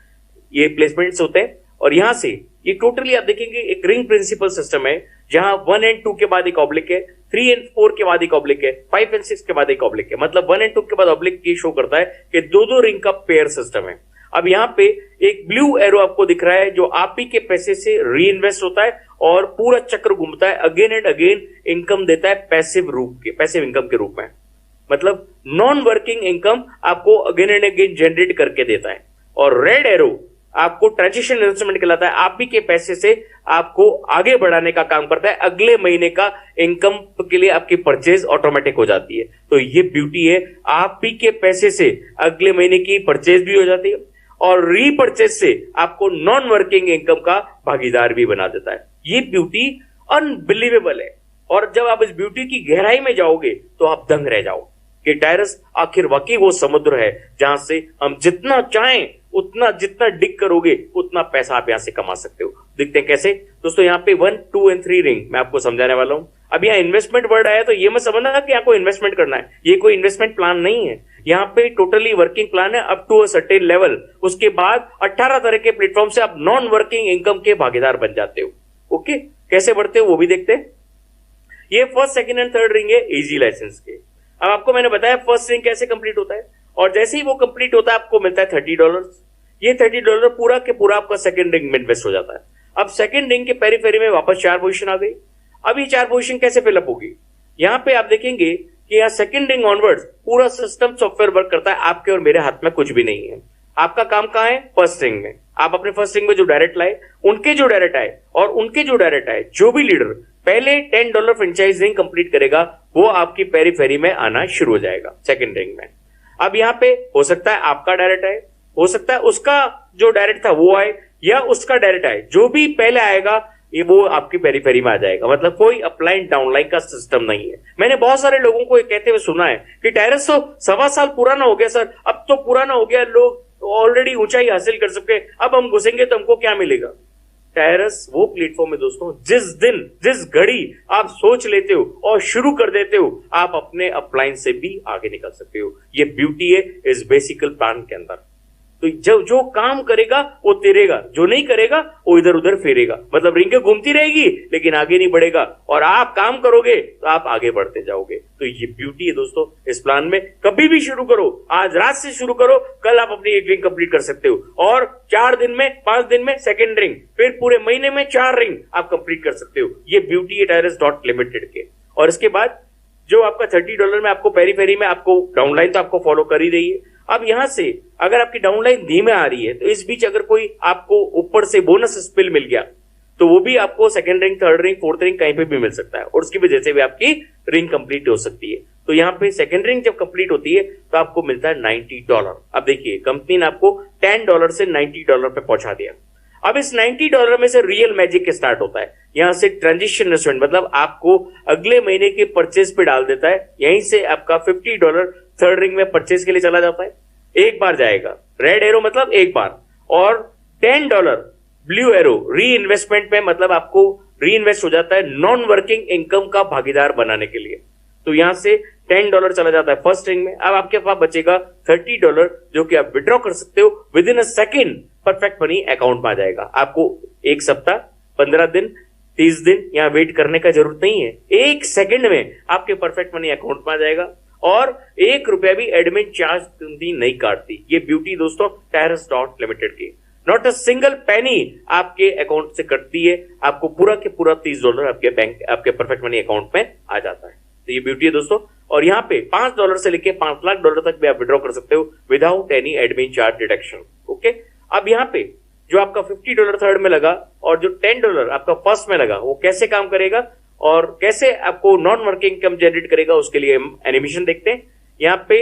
ये प्लेसमेंट्स होते हैं, और यहां से ये टोटली आप देखेंगे एक रिंग प्रिंसिपल सिस्टम है जहां 1 एंड 2 के बाद एक ऑब्लिक है, 3 एंड 4 के बाद एक ऑब्लिक है, 5 एंड 6 के बाद एक ऑब्लिक है। मतलब 1 एंड 2 के बाद ऑब्लिक ये शो करता है कि दो दो रिंग का पेयर सिस्टम है। अब यहाँ पे एक ब्लू एरो आपको दिख रहा है जो आप ही के पैसे से री इन्वेस्ट होता है और पूरा चक्र घूमता है, अगेन एंड अगेन इनकम देता है पैसिव इनकम के रूप में। मतलब नॉन वर्किंग इनकम आपको अगेन एंड अगेन जनरेट करके देता है। और रेड एरो आपको ट्रांजिशन इन्वेस्टमेंट कहलाता है, आप ही के पैसे से आपको आगे बढ़ाने का काम करता है, अगले महीने का इनकम के लिए आपकी परचेज ऑटोमेटिक हो जाती है। तो ये ब्यूटी है, आप ही के पैसे से अगले महीने की परचेज भी हो जाती है और रीपरचेज से आपको नॉन वर्किंग इनकम का भागीदार भी बना देता है। ये ब्यूटी अनबिलीवेबल है और जब आप इस ब्यूटी की गहराई में जाओगे तो आप दंग रह जाओ कि टायरस आखिर वाकई वो समुद्र है जहां से हम जितना चाहें उतना, जितना डिग करोगे उतना पैसा आप यहां से कमा सकते हो। देखते हैं कैसे दोस्तों। यहाँ पे 1, 2 एंड 3 रिंग मैं आपको समझाने वाला हूं। अब यहाँ इन्वेस्टमेंट वर्ड आया तो ये मत समझना कि यहाँ को इन्वेस्टमेंट करना है, ये कोई इन्वेस्टमेंट प्लान नहीं है। यहाँ पे टोटली वर्किंग प्लान है up to a certain level. उसके बाद 18 तरह के प्लेटफॉर्म से आप नॉन वर्किंग इनकम के भागीदार बन जाते हो। ओके, कैसे बढ़ते हो वो भी देखते हैं। ये first, second and third ring है इजी लाइसेंस के। अब आपको मैंने बताया फर्स्ट रिंग कैसे कंप्लीट होता है और जैसे ही वो कंप्लीट होता है आपको मिलता है $30। ये $30 पूरा के पूरा आपका सेकंड रिंग में इन्वेस्ट हो जाता है। अब सेकंड रिंग के पेरीफेरी में वापस 4 पोजीशन आ गई। अब ये 4 पोजीशन कैसे फिलअप होगी? यहां पे आप देखेंगे कि यहाँ सेकंड रिंग ऑनवर्ड्स पूरा सिस्टम सॉफ्टवेयर वर्क करता है, आपके और मेरे हाथ में कुछ भी नहीं है। आपका काम कहां है? फर्स्ट रिंग में। आप अपने फर्स्ट रिंग में जो डायरेक्ट लाए, उनके जो डायरेक्ट आए और उनके जो डायरेक्ट आए, जो भी लीडर पहले $10 फ्रेंचाइज रिंग कंप्लीट करेगा वो आपकी पेरीफेरी में आना शुरू हो जाएगा सेकंड रिंग में। अब यहाँ पे हो सकता है आपका डायरेक्ट आए, हो सकता है उसका जो डायरेक्ट था वो आए, या उसका डायरेक्ट आए, जो भी पहले आएगा ये वो आपकी पेरीफेरी में आ जाएगा। मतलब कोई अपलाइन डाउनलाइन का सिस्टम नहीं है। मैंने बहुत सारे लोगों को ये कहते हुए सुना है कि टायरस तो 1.25 साल पुराना हो गया सर, अब तो पुराना हो गया, लोग ऑलरेडी ऊंचाई हासिल कर सके, अब हम घुसेंगे तो हमको क्या मिलेगा? टायरस वो प्लेटफॉर्म है दोस्तों, जिस दिन जिस घड़ी आप सोच लेते हो और शुरू कर देते हो, आप अपने अपलाइन से भी आगे निकल सकते हो। ये ब्यूटी है इस बेसिकल प्लान के अंदर। तो जो काम करेगा वो तेरेगा, जो नहीं करेगा वो इधर उधर फेरेगा। मतलब रिंगे घूमती रहेगी लेकिन आगे नहीं बढ़ेगा, और आप काम करोगे तो आप आगे बढ़ते जाओगे। तो ये ब्यूटी है दोस्तों इस प्लान में। कभी भी शुरू करो, आज रात से शुरू करो, कल आप अपनी एक रिंग कंप्लीट कर सकते हो और 4 दिन में 5 दिन में सेकेंड रिंग, फिर पूरे महीने में 4 रिंग आप कंप्लीट कर सकते हो। ये ब्यूटी है टायरस.लिमिटेड के। और इसके बाद जो आपका $30 में आपको पेरीफेरी में आपको डाउनलाइन तो आपको फॉलो कर ही रही है। अब यहां से अगर आपकी डाउनलाइन धीमे आ रही है तो इस बीच अगर कोई आपको ऊपर से बोनस स्पिल मिल गया तो वो भी आपको second ring, third ring, fourth ring कहीं पे भी मिल सकता है और उसकी वजह से भी आपकी रिंग कंप्लीट हो सकती है। तो यहाँ पे सेकंड रिंग जब कंप्लीट होती है तो आपको मिलता है $90। अब देखिए कंपनी ने आपको $10 से $90 पे पहुंचा दिया। अब इस $90 में से रियल मैजिक स्टार्ट होता है। यहां से ट्रांजिशन इन्वेस्टमेंट मतलब आपको अगले महीने के परचेज पे डाल देता है। यहीं से आपका $50 थर्ड रिंग में परचेज के लिए चला जाता है, एक बार जाएगा। रेड एरो मतलब एक बार, और $10 ब्लू एरो री इन्वेस्टमेंट में मतलब आपको री इन्वेस्ट हो जाता है नॉन वर्किंग इनकम का भागीदार बनाने के लिए। तो यहां से $10 चला जाता है फर्स्ट रिंग में। अब आपके पास बचेगा $30 जो कि आप विड्रॉ कर सकते हो with in a second, perfect money account में आ जाएगा। आपको 1 सप्ताह, 15 दिन, 30 दिन यहां वेट करने का जरूरत नहीं है। 1 सेकेंड में आपके परफेक्ट मनी अकाउंट में आ जाएगा और ₹1 भी एडमिन चार्ज नहीं काटती। ये ब्यूटी दोस्तों टायरस.लिमिटेड की। नॉट अ सिंगल पेनी आपके अकाउंट से कटती है, आपको पूरा के पूरा $30 आपके बैंक, आपके परफेक्ट मनी अकाउंट में आ जाता है। तो ये ब्यूटी है दोस्तों। और यहाँ पे $5 से लेके $5 लाख तक भी आप विड्रॉ कर सकते हो without any admin charge deduction. Okay, अब यहाँ पे जो आपका $50 थर्ड में लगा और जो $10 आपका फर्स्ट में लगा वो कैसे काम करेगा और कैसे आपको नॉन वर्किंग इनकम जनरेट करेगा, उसके लिए हम एनिमेशन देखते हैं। यहाँ पे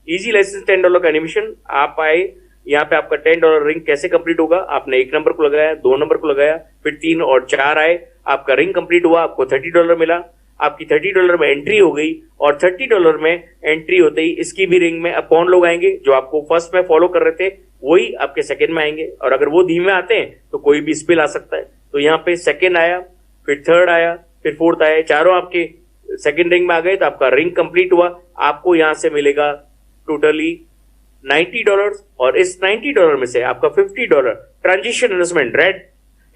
इजी लाइसेंस $10 का एनिमेशन। आप आए यहाँ पे, आपका $10 रिंग कैसे कंप्लीट होगा? आपने 1 नंबर को लगाया, 2 नंबर को लगाया, फिर 3 और 4 आए, आपका रिंग कंप्लीट हुआ, आपको $30 मिला। आपकी $30 में एंट्री हो गई और $30 में एंट्री होते ही इसकी भी रिंग में अब कौन लोग आएंगे? जो आपको फर्स्ट में फॉलो कर रहे थे वही आपके सेकंड में आएंगे, और अगर वो धीमे आते हैं तो कोई भी स्पिल आ सकता है। तो यहाँ पे सेकंड आया, फिर थर्ड आया, फिर फोर्थ आया, चारों आपके सेकंड रिंग में आ गए तो आपका रिंग कंप्लीट हुआ। आपको यहां से मिलेगा टोटली $90 और इस $90 में से आपका $50 transition investment, red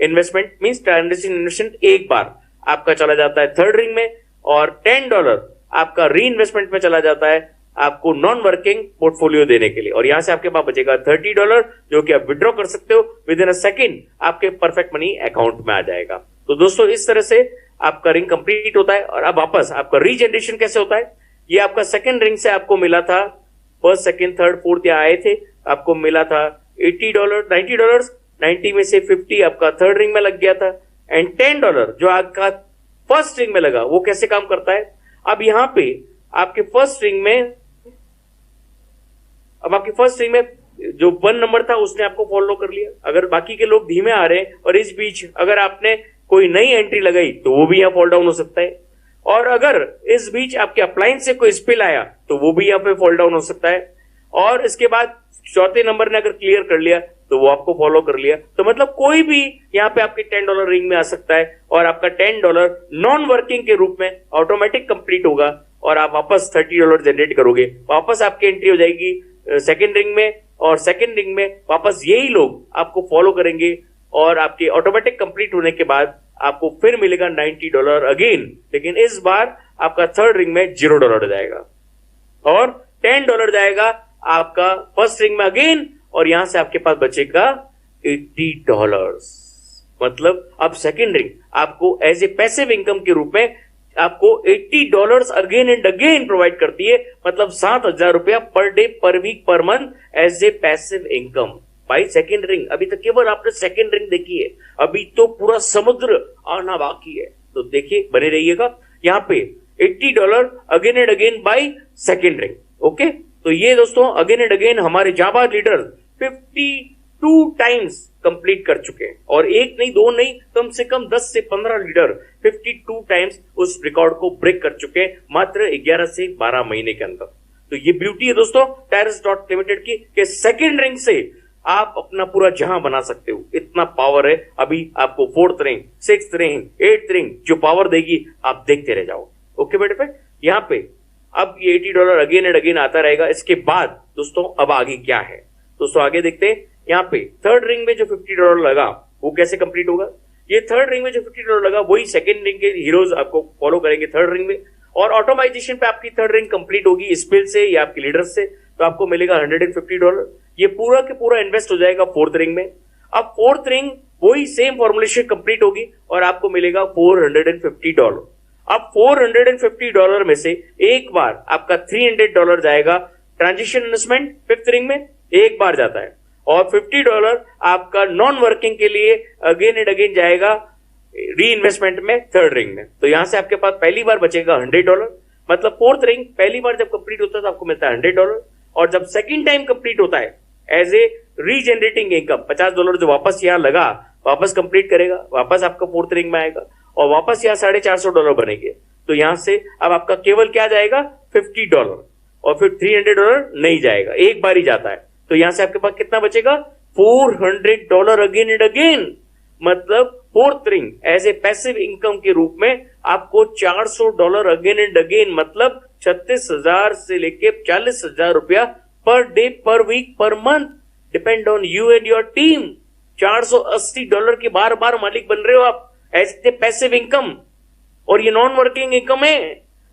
investment means transition investment एक बार आपका चला जाता है थर्ड रिंग में, और $10 आपका री इन्वेस्टमेंट में चला जाता है आपको नॉन वर्किंग पोर्टफोलियो देने के लिए। और यहां से आपके पास बचेगा $30 जो कि आप विड्रॉ कर सकते हो विद इन अ सेकेंड, आपके परफेक्ट मनी अकाउंट में आ जाएगा। तो दोस्तों इस तरह से आपका रिंग कंप्लीट होता है। और अब वापस आपका रीजनरेशन कैसे होता है, ये आपका सेकंड रिंग से आपको मिला था, फर्स्ट सेकंड थर्ड फोर्थ यहाँ आए थे, आपको मिला था $80 $90, 90 में से 50 आपका थर्ड रिंग में लग गया था, एंड $10 जो आपका फर्स्ट रिंग में लगा। वो कैसे काम करता है, अब यहां पे आपके फर्स्ट रिंग में, अब आपके फर्स्ट रिंग में जो 1 नंबर था उसने आपको फॉलो कर लिया। अगर बाकी के लोग धीमे आ रहे हैं और इस बीच अगर आपने कोई नई एंट्री लगाई तो वो भी यहां फॉल डाउन हो सकता है, और अगर इस बीच आपके अप्लायंस से कोई स्पिल आया तो वो भी यहां पे फॉल डाउन हो सकता है, और इसके बाद चौथे नंबर ने अगर क्लियर कर लिया तो वो आपको फॉलो कर लिया। तो मतलब कोई भी यहां पे आपके $10 रिंग में आ सकता है और आपका $10 नॉन वर्किंग के रूप में ऑटोमेटिक कंप्लीट होगा और आप वापस $30 जनरेट करोगे। वापस आपकी एंट्री हो जाएगी सेकेंड रिंग में, और सेकेंड रिंग में वापस यही लोग आपको फॉलो करेंगे और आपके ऑटोमेटिक कंप्लीट होने के बाद आपको फिर मिलेगा $90 अगेन, लेकिन इस बार आपका थर्ड रिंग में $0 जाएगा और $10 जाएगा आपका फर्स्ट रिंग में अगेन, और यहां से आपके पास बचेगा $80। मतलब अब सेकेंड रिंग आपको एज ए पैसिव इनकम के रूप में आपको $80 अगेन एंड अगेन प्रोवाइड करती है, मतलब ₹7,000 per day per week per month as a passive income भाई सेकेंड रिंग। अभी तक केवल आपने सेकेंड रिंग देखी है, अभी तो पूरा समुद्र आना बाकी है। तो देखिए बने रहिएगा यहां पे $80 again and again by second ring. Okay, तो ये दोस्तों अगेन एंड अगेन हमारे जावा लीडर 52 टाइम्स कंप्लीट कर चुके हैं, और एक नहीं दो नहीं, कम से कम 10 से 15 लीडर 52 टाइम्स उस रिकॉर्ड को ब्रेक कर चुके हैं मात्र 11 से 12 महीने के अंदर। तो ये ब्यूटी है दोस्तों Taris.Limited की कि सेकेंड रिंग से आप अपना पूरा जहां बना सकते हो, इतना पावर है। अभी आपको fourth ring, sixth ring, eighth ring जो पावर देगी आप देखते रह जाओ। ओके बेटे, यहाँ पे अब ये $80 अगेन एंड अगेन आता रहेगा। इसके बाद दोस्तों अब आगे क्या है, दोस्तों आगे देखते हैं। यहाँ पे थर्ड रिंग में जो $50 लगा वो कैसे कंप्लीट होगा। ये थर्ड रिंग में जो $50 लगा वही सेकंड रिंग के हीरोज आपको फॉलो करेंगे थर्ड रिंग में, और ऑटोमाइजेशन पे आपकी थर्ड रिंग कंप्लीट होगी स्पिल से या आपके लीडर्स से, तो आपको मिलेगा $150। ये पूरा के पूरा इन्वेस्ट हो जाएगा फोर्थ रिंग में। अब फोर्थ रिंग वही सेम फॉर्मुलेशन कंप्लीट होगी और आपको मिलेगा $450। अब $450 में से एक बार आपका $300 जाएगा ट्रांजिशन इन्वेस्टमेंट फिफ्थ रिंग में, एक बार जाता है, और $50 आपका नॉन वर्किंग के लिए अगेन एंड अगेन जाएगा री इन्वेस्टमेंट में थर्ड रिंग में। तो यहां से आपके पास पहली बार बचेगा $100, मतलब फोर्थ रिंग पहली बार जब कंप्लीट होता है तो आपको मिलता है $100, और जब सेकंड टाइम कंप्लीट होता है एज ए रीजनरेटिंग इनकम $50 जो वापस यहां लगा वापस कंप्लीट करेगा, वापस आपका फोर्थ रिंग में आएगा और वापस यहां $450 बनेंगे। तो यहां से अब आपका केवल क्या जाएगा $50, और फिर $300 नहीं जाएगा, एक बार ही जाता है। तो यहां से आपके पास कितना बचेगा $400 अगेन एंड अगेन, मतलब fourth ring as a passive income के रूप में आपको $400 अगेन एंड अगेन, मतलब 36,000 से लेके 40,000 रुपया per day per week per month, depend on you and your team. $480 के बार बार मालिक बन रहे हो आप एज ए पैसिव इनकम, और ये नॉन वर्किंग इनकम है।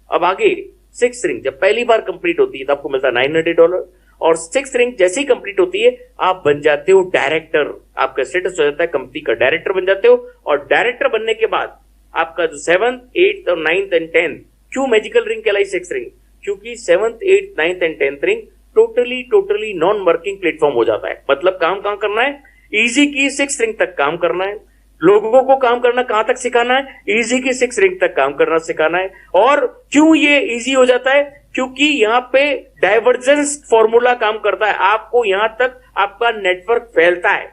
अब आगे सिक्स रिंग जब पहली बार कंप्लीट होती है तो आपको मिलता है $900, और सिक्स रिंग जैसे ही कंप्लीट होती है आप बन जाते हो डायरेक्टर, आपका स्टेटस हो जाता है कंपनी का डायरेक्टर बन जाते हो। और डायरेक्टर बनने के बाद आपका जो 7th, 8th और 9th एंड 10th, क्यों मैजिकल रिंग कहलाई सिक्स रिंग, क्योंकि 7th, 8th, 9th and 10th ring totally non working platform हो जाता है। मतलब काम कहां करना है, इजी की सिक्स रिंग तक काम करना है, लोगों को काम करना कहां तक सिखाना है, इजी की सिक्स रिंग तक काम करना सिखाना है। और क्यों ये इजी हो जाता है, क्योंकि यहां पे डाइवर्जेंस फॉर्मूला काम करता है, आपको यहां तक आपका नेटवर्क फैलता है,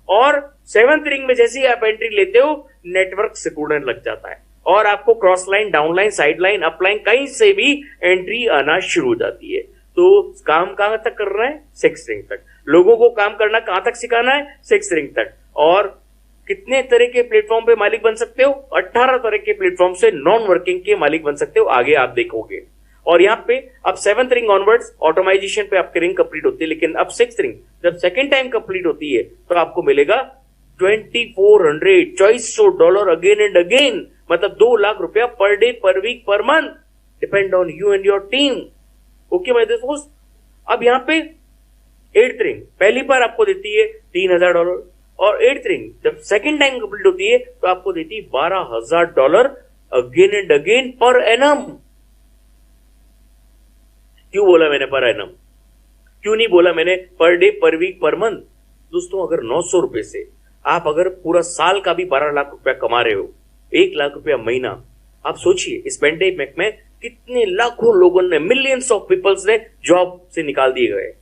और सेवंथ रिंग में जैसे ही आप एंट्री लेते हो नेटवर्क सिकुड़ने लग जाता है, और आपको cross line, down line, side line, up line कहीं से भी एंट्री आना शुरू हो जाती है। तो काम कहां तक करना है, सिक्स रिंग तक। लोगों को काम करना कहां तक सिखाना है, सिक्स रिंग तक। और कितने तरह के प्लेटफॉर्म पे मालिक बन सकते हो, 18 तरह के प्लेटफॉर्म से नॉन वर्किंग के मालिक बन सकते हो, आगे आप देखोगे। और यहाँ पे अब सेवंथ रिंग ऑनवर्ड्स ऑटोमाइजेशन पे आपकी रिंग कंप्लीट होती है, लेकिन अब सिक्स रिंग जब सेकेंड टाइम कंप्लीट होती है तो आपको मिलेगा $2,400 $2,400 अगेन एंड अगेन, मतलब 2 लाख रुपया per day, per week, per month, depend on you and your team. Okay my दोस्त, अब यहां पे 8th रिंग पहली बार आपको देती है $3,000 और 8th रिंग जब सेकेंड टाइम कंप्लीट होती है तो आपको देती है $12,000 again and again per annum. क्यों बोला मैंने पर एनम, क्यों नहीं बोला मैंने per day, per week, per month? दोस्तों अगर 900 रुपए से आप अगर पूरा साल का भी 12 लाख रुपया कमा रहे हो, 1 लाख रुपया महीना, आप सोचिए इस पेंडेमिक में कितने लाखों लोगों ने, मिलियंस ऑफ पीपल्स ने जॉब से निकाल दिए गए।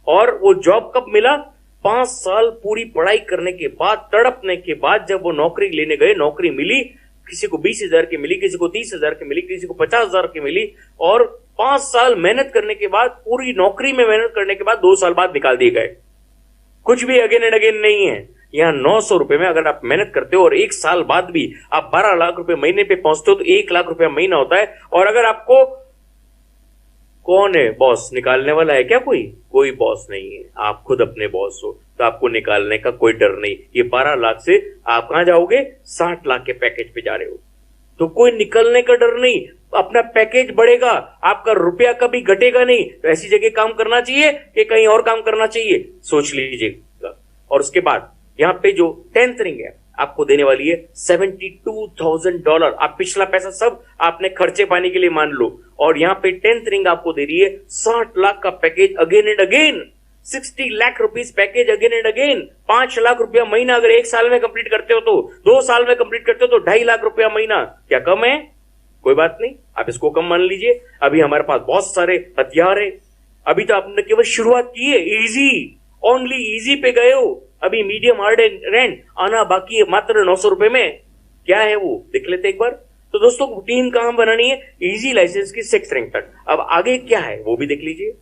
और वो जॉब कब मिला? 5 साल पूरी पढ़ाई करने के बाद, तड़पने के बाद जब वो नौकरी लेने गए, नौकरी मिली, किसी को 20,000 की मिली, किसी को 30,000 की मिली, किसी को 50,000 की मिली, और 5 साल मेहनत करने के बाद, पूरी नौकरी में मेहनत करने के बाद 2 साल बाद निकाल दिए गए। कुछ भी अगेन एंड अगेन नहीं है। यहां 900 रुपए में अगर आप मेहनत करते हो और 1 साल बाद भी आप 12 लाख रुपए महीने पे पहुंचते हो तो 1 लाख रुपया महीना होता है। और अगर आपको, कौन है बॉस? निकालने वाला है क्या कोई? कोई बॉस नहीं है, आप खुद अपने बॉस हो, तो आपको निकालने का कोई डर नहीं। ये 12 लाख से आप कहां जाओगे? 60 लाख के पैकेज पे जा रहे हो, तो कोई निकलने का डर नहीं, अपना पैकेज बढ़ेगा, आपका रुपया कभी घटेगा नहीं। तो ऐसी जगह काम करना चाहिए कि कहीं और काम करना चाहिए, सोच लीजिएगा। और उसके बाद यहां पे जो 10th रिंग है आपको देने वाली है $72,000। आप पिछला पैसा सब आपने खर्चे पानी के लिए मान लो, और यहां पे 10th रिंग आपको दे रही है 60 लाख का package again and again, 60 lakh rupees package again and again, 5 lakh रुपया महीना। अगर 1 साल में कंप्लीट करते हो तो, 2 साल में कंप्लीट करते हो तो 2.5 लाख रुपया महीना। क्या कम है? कोई बात नहीं, आप इसको कम मान लीजिए। अभी हमारे पास बहुत सारे हथियार है, अभी तो आपने केवल शुरुआत की है, इजी, ओनली इजी पे गए हो। अभी मीडियम, हार्ड एंड ग्रैंड आना बाकी है, मात्र 900 रुपए में। क्या है वो देख लेते एक बार। तो दोस्तों टीम कहां बनानी है? इजी लाइसेंस की 6th रिंग तक। अब आगे क्या है वो भी देख लीजिए।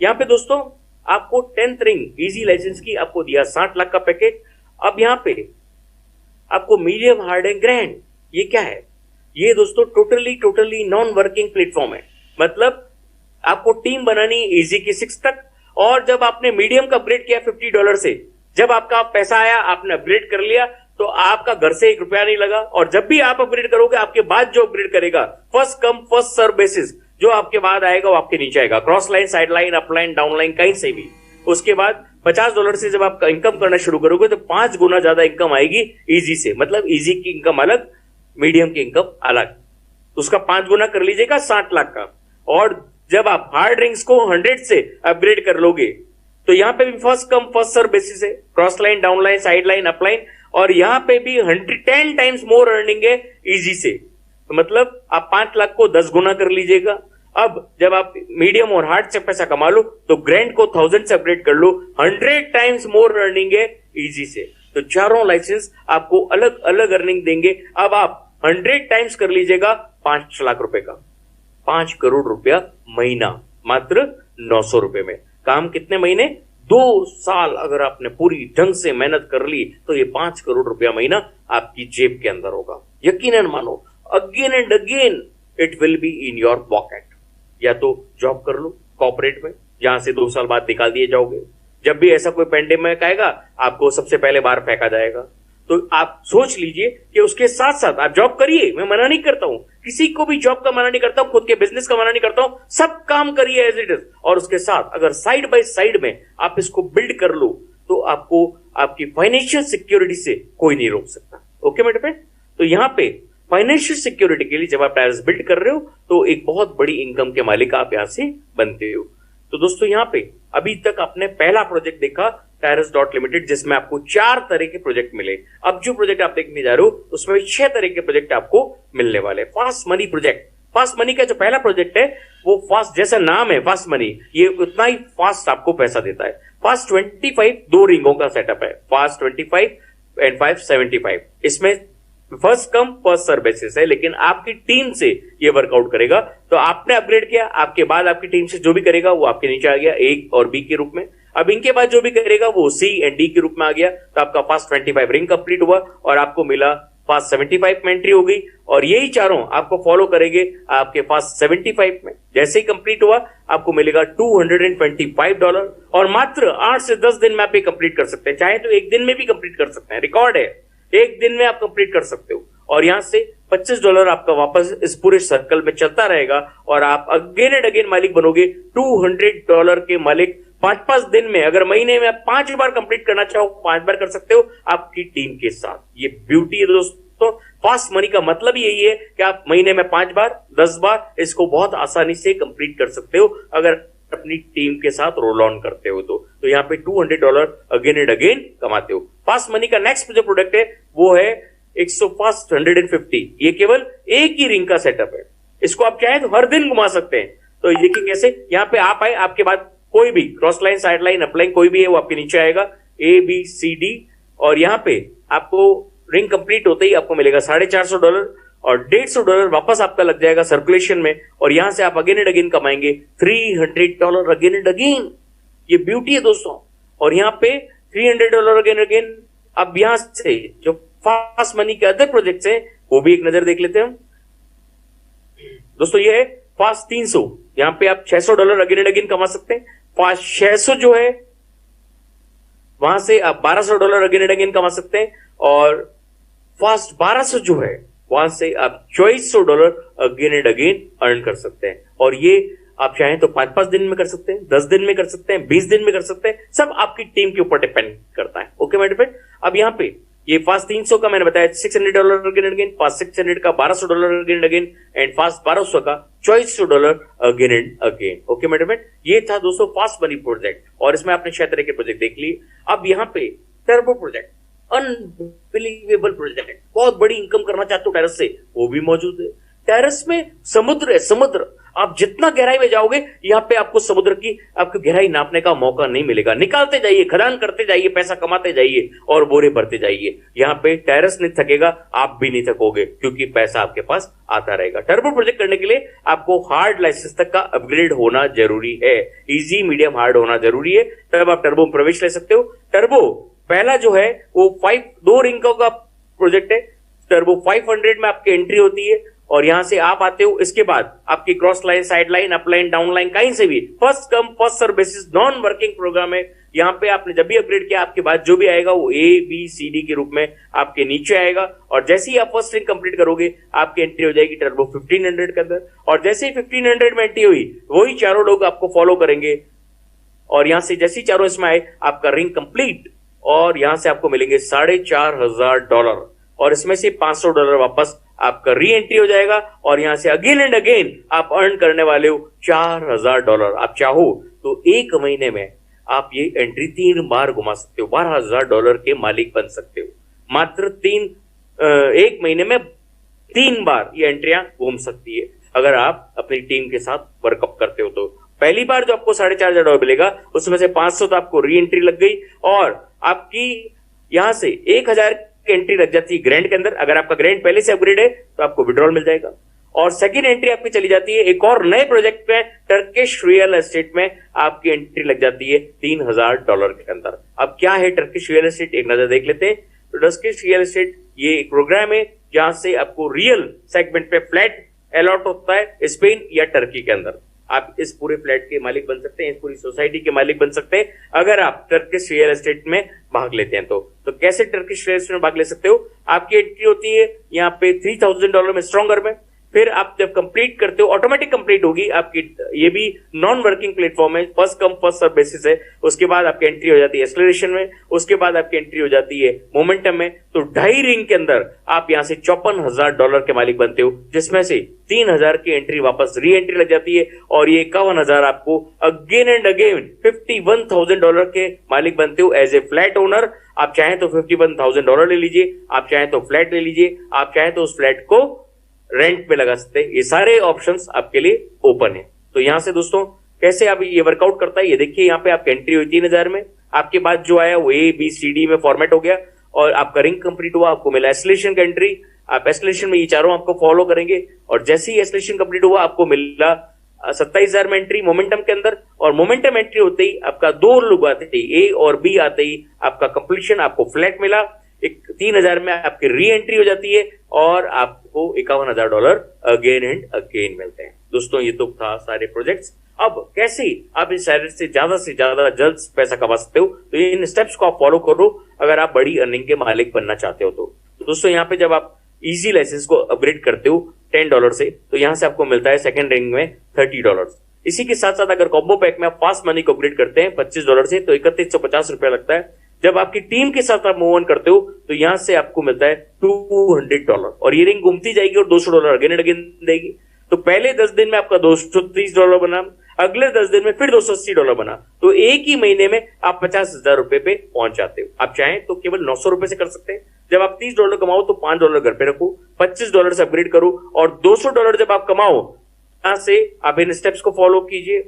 यहां पे दोस्तों आपको 10th रिंग इजी लाइसेंस की आपको दिया 60 लाख का पैकेज। अब यहां पे आपको मीडियम, हार्ड एंड ग्रैंड, ये क्या है? ये दोस्तों टोटली नॉन वर्किंग प्लेटफॉर्म है। मतलब आपको टीम बनानी इजी की 6 तक, और जब आपने मीडियम का अपग्रेड किया $50 से, जब आपका पैसा आया, आपने अपग्रेड कर लिया, तो आपका घर से 1 रुपया नहीं लगा। और जब भी आप अपग्रेड करोगे, आपके बाद जो अपग्रेड करेगा, first come first serve basis, जो आपके बाद आएगा वो आपके नीचे आएगा, cross line, side line, up line, down line, कहीं से भी। उसके बाद $50 से जब आप इनकम करना शुरू करोगे तो 5 गुना ज्यादा इनकम आएगी इजी से। मतलब इजी की इनकम अलग, मीडियम की इनकम अलग, उसका 5 गुना कर लीजिएगा 60 लाख का। और जब आप हार्ड रिंग्स को 100 से अपग्रेड कर लोगे तो यहां पे भी first come first serve basis है, cross line, down line, side line, up line, और यहां पे भी 10 टाइम्स मोर अर्निंग है इजी से। तो मतलब आप 5 लाख को 10 गुना कर लीजिएगा। अब जब आप मीडियम और हार्ड से पैसा कमा लो तो ग्रैंड को 1000 से अपग्रेड कर लो, 100 टाइम्स मोर अर्निंग है इजी से। तो चारों लाइसेंस आपको अलग अलग अर्निंग देंगे। अब आप 100 टाइम्स कर लीजिएगा 5 लाख रुपए का, 5 करोड़ रुपया महीना, मात्र 900 रुपए में। काम कितने महीने? 2 साल अगर आपने पूरी ढंग से मेहनत कर ली तो ये 5 करोड़ रुपया महीना आपकी जेब के अंदर होगा। यकीनन मानो, again and again it will be in your pocket. या तो जॉब कर लो कॉर्पोरेट में, जहां से 2 साल बाद निकाल दिए जाओगे। जब भी ऐसा कोई पेंडेमिक आएगा, आपको सबसे पहले बाहर फेंका जाएगा। तो आप सोच लीजिए कि उसके साथ साथ आप जॉब करिए, मैं मना नहीं करता हूं, किसी को भी जॉब का मना नहीं करता हूं, खुद के बिजनेस का मना नहीं करता हूं, सब काम करिए एज इट इज। और उसके साथ अगर साइड बाय साइड में आप इसको बिल्ड कर लो तो आपको आपकी फाइनेंशियल सिक्योरिटी से कोई नहीं रोक सकता। ओके मेरे फ्रेंड, तो यहां पे फाइनेंशियल सिक्योरिटी के लिए जब आप टायर्स बिल्ड कर रहे हो तो एक बहुत बड़ी इनकम के मालिक आप यहां से बनते हो। तो दोस्तों यहां पे अभी तक आपने पहला प्रोजेक्ट देखा टायर्स डॉट लिमिटेड, जिसमें आपको 4 तरह के प्रोजेक्ट मिले। अब जो प्रोजेक्ट आप देखने जा रहे हो उसमें 6 तरह के प्रोजेक्ट आपको मिलने वाले। Fast money project, fast money का जो पहला प्रोजेक्ट है वो फास्ट, जैसा नाम है फास्ट मनी, ये उतना ही फास्ट आपको पैसा देता है। फास्ट 25 2 रिंगों का सेटअप है, फास्ट 25 एंड 575। इसमें first come first serve basis है, लेकिन आपकी टीम से ये वर्कआउट करेगा। तो आपने अपग्रेड किया, आपके बाद आपकी टीम से जो भी करेगा वो आपके नीचे आ गया ए और बी के रूप में। अब इनके बाद जो भी करेगा वो सी एंड डी के रूप में आ गया। तो आपका फास्ट 25 रिंग कंप्लीट हुआ और आपको मिला फास्ट 75 में एंट्री हो गई। और यही चारों आपको फॉलो करेंगे आपके फास्ट 75 में। जैसे ही कंप्लीट हुआ आपको मिलेगा $225 और मात्र 8 से 10 दिन में आप ये कंप्लीट कर सकते हैं। चाहे तो एक दिन में भी कंप्लीट कर सकते हैं, रिकॉर्ड है, एक दिन में आप कंप्लीट कर सकते हो। और यहां से $25 आपका वापस इस पूरे सर्कल में चलता रहेगा और आप अगेन एंड अगेन मालिक बनोगे $200 के मालिक 5-5 दिन में। अगर महीने में आप 5 बार कंप्लीट करना चाहो 5 बार कर सकते हो आपकी टीम के साथ। ये ब्यूटी है दोस्तों, फास्ट मनी का मतलब यही है कि आप महीने में 5 बार 10 बार इसको बहुत आसानी से कंप्लीट कर सकते हो अगर अपनी टीम के साथ रोल ऑन करते हो तो यहाँ पे $200 अगेन एंड अगेन कमाते हो। फास्ट मनी का नेक्स्ट जो प्रोडक्ट है वो है 150। ये केवल एक ही रिंग का सेटअप है, इसको आप चाहे तो हर दिन घुमा सकते हैं। तो ये देखिए कैसे, यहाँ पे आप आए, आपके बाद कोई भी cross line, side line, upline कोई भी है वो आपके नीचे आएगा ABCD, और यहाँ पे आपको रिंग कंप्लीट होते ही आपको मिलेगा $450 और $150 वापस आपका लग जाएगा सर्कुलेशन में, और यहां से आप अगेन एंड अगेन कमाएंगे $300 अगेन एंड अगेन। ये ब्यूटी है दोस्तों। और यहाँ पे $300 अगेन एंड अगेन। अब यहां से जो फास्ट मनी के अदर प्रोजेक्ट्स हैं वो भी एक नजर देख लेते हैं दोस्तों। ये है फास्ट 300, यहां पे आप $600 अगेन एंड अगेन कमा सकते हैं। फास्ट 600 जो है वहां से आप $1200 अगेन एंड अगेन कमा सकते हैं, और फास्ट 1200 जो है वहां से आप $2400 अगेन एंड अगेन अर्न कर सकते हैं। और ये आप चाहें तो 5-5 दिन में कर सकते हैं, 10 दिन में कर सकते हैं, 20 दिन में कर सकते हैं, सब आपकी टीम के ऊपर डिपेंड करता है। ओके माय डियर फ्रेंड, अब यहाँ पे ये फास्ट 300 का मैंने बताया $600 अगेन एंड अगेन, फास्ट 600 का $1200 again and again, and fast 1200 का $2400 again and again. Okay my dear friend, ये था दोस्तों फास्ट मनी प्रोजेक्ट, और इसमें आपने 6 तरह के प्रोजेक्ट देख लिए। अब यहाँ पे टर्बो प्रोजेक्ट, अनबिलीवेबल प्रोजेक्ट, बहुत बड़ी इनकम करना चाहते हो टेरेस से, वो भी मौजूद है। टेरेस में समुद्र है, समुद्र, आप जितना गहराई में जाओगे यहाँ पे आपको समुद्र की आपको गहराई नापने का मौका नहीं मिलेगा। निकालते जाइए, खदान करते जाइए, पैसा कमाते जाइए और बोरे भरते जाइए। यहाँ पे टेरेस नहीं थकेगा, आप भी नहीं थकोगे, क्योंकि पैसा आपके पास आता रहेगा। टर्बो प्रोजेक्ट करने के लिए आपको हार्ड लाइसेंस तक का अपग्रेड होना जरूरी है, इजी मीडियम हार्ड होना जरूरी है, तब आप टर्बो में प्रवेश ले सकते हो। टर्बो पहला जो है वो 2 रिंगों का प्रोजेक्ट है। टर्बो 500 में आपकी एंट्री होती है और यहां से आप आते हो। इसके बाद आपकी cross line, side line, upline, down line, कहीं से भी first come first serve basis non working program है। यहाँ पे आपने जब भी अपग्रेड किया आपके बाद जो भी आएगा वो ABCD के रूप में आपके नीचे आएगा, और जैसे ही आप फर्स्ट रिंग कंप्लीट करोगे आपकी एंट्री हो जाएगी टर्बो 1500 के अंदर। और जैसे ही 1500 में एंट्री हुई वही चारों लोग आपको फॉलो करेंगे, और यहां से जैसे ही चारों इसमें आए आपका रिंग कंप्लीट, और यहां से आपको मिलेंगे $4500, और इसमें से $500 वापस आपका री एंट्री हो जाएगा, और यहां से अगेन एंड अगेन आप अर्न करने वाले हो $4000। आप चाहो तो एक महीने में आप ये एंट्री 3 बार घुमा सकते हो, $12000 के मालिक बन सकते हो। मात्र एक महीने में 3 बार ये एंट्रियां घूम सकती है अगर आप अपनी टीम के साथ वर्कअप करते हो। तो पहली बार जो आपको $4500 मिलेगा उसमें से 500 तो आपको री एंट्री लग गई, और आपकी यहां से 1000 की एंट्री लग जाती है ग्रैंड के अंदर। अगर आपका ग्रैंड पहले से अपग्रेड है तो आपको विड्रॉल मिल जाएगा, और सेकंड एंट्री आपकी चली जाती है एक और नए प्रोजेक्ट में, टर्किश रियल एस्टेट में आपकी एंट्री लग जाती है $3000 के अंदर। अब क्या है टर्किश रियल एस्टेट, एक नजर देख लेते हैं। तो टर्किश रियल एस्टेट ये एक प्रोग्राम है जहां से आपको रियल सेगमेंट पे फ्लैट अलॉट होता है स्पेन या टर्की के अंदर। आप इस पूरे फ्लैट के मालिक बन सकते हैं, इस पूरी सोसाइटी के मालिक बन सकते हैं अगर आप टर्किश रियल एस्टेट में भाग लेते हैं। तो कैसे टर्किश रियल एस्टेट में भाग ले सकते हो? आपकी एंट्री होती है यहाँ पे $3000 में स्ट्रॉन्गर में, फिर आप जब कंप्लीट करते हो ऑटोमेटिक कंप्लीट होगी आपकी। ये भी नॉन वर्किंग प्लेटफॉर्म है, first come first serve basis है। उसके बाद आपकी एंट्री हो जाती है एक्सेलरेशन में, उसके बाद आपकी एंट्री हो जाती है मोमेंटम में। तो 2.5 रिंग के अंदर आप यहां से $54,000 के मालिक बनते हो, जिसमें से 3000 की एंट्री वापस री एंट्री लग जाती है, और ये 51,000 आपको अगेन एंड अगेन $51,000 के मालिक बनते हो एज ए फ्लैट ओनर। आप चाहें तो $51,000 ले लीजिए, आप चाहें तो फ्लैट ले लीजिए, आप चाहें तो उस फ्लैट को रेंट पे लगा सकते हैं। ये सारे ऑप्शंस आपके लिए ओपन है। तो यहां से दोस्तों कैसे आप ये वर्कआउट करता है ये देखिए। यहाँ पे आपकी एंट्री हुई 3000 में, आपके बाद जो आया वो ABCD में फॉर्मेट हो गया, और आपका रिंग कंप्लीट हुआ, आपको मिला एस्केलेशन का एंट्री। आप एस्केलेशन में ये चारों आपको फॉलो करेंगे, और जैसे ही एस्केलेशन कंप्लीट हुआ आपको मिला 27,000 में एंट्री मोमेंटम के अंदर, और मोमेंटम एंट्री होते ही आपका 2 लोग आते ही A और B आते ही आपका कंप्लीशन, आपको फ्लैट मिला। 3000 में आपकी री एंट्री हो जाती है, और आपको $51,000 अगेन एंड अगेन मिलते हैं। दोस्तों ये तो था सारे प्रोजेक्ट्स। अब कैसे आप इस से ज्यादा जल्द पैसा कमा सकते हो, तो इन स्टेप्स को आप फॉलो करो अगर आप बड़ी अर्निंग के मालिक बनना चाहते हो। तो दोस्तों यहाँ पे जब आप इजी लाइसेंस को अपग्रेड करते हो $10 से, तो यहां से आपको मिलता है सेकंड रिंग में $30। इसी के साथ साथ अगर कॉम्बो पैक में आप फास्ट मनी को अपग्रेड करते हैं $25 से, तो 3150 रुपया लगता है। जब आपकी टीम के साथ आप मूव ऑन करते हो तो यहां से आपको मिलता है $200 और ये रिंग घूमती जाएगी और $200 अगेन एंड अगेन देगी। तो पहले 10 दिन में आपका $230 बना, अगले 10 दिन में फिर $280 बना, तो एक ही महीने में आप 50,000 रुपए पे पहुंच जाते हो। आप चाहें तो केवल $900 से कर सकते हैं। जब आप $30 कमाओ तो $5 घर पे रखो, $25 से अपग्रेड करो, और $200 जब आप कमाओ यहां से आप इन स्टेप्स को फॉलो कीजिए।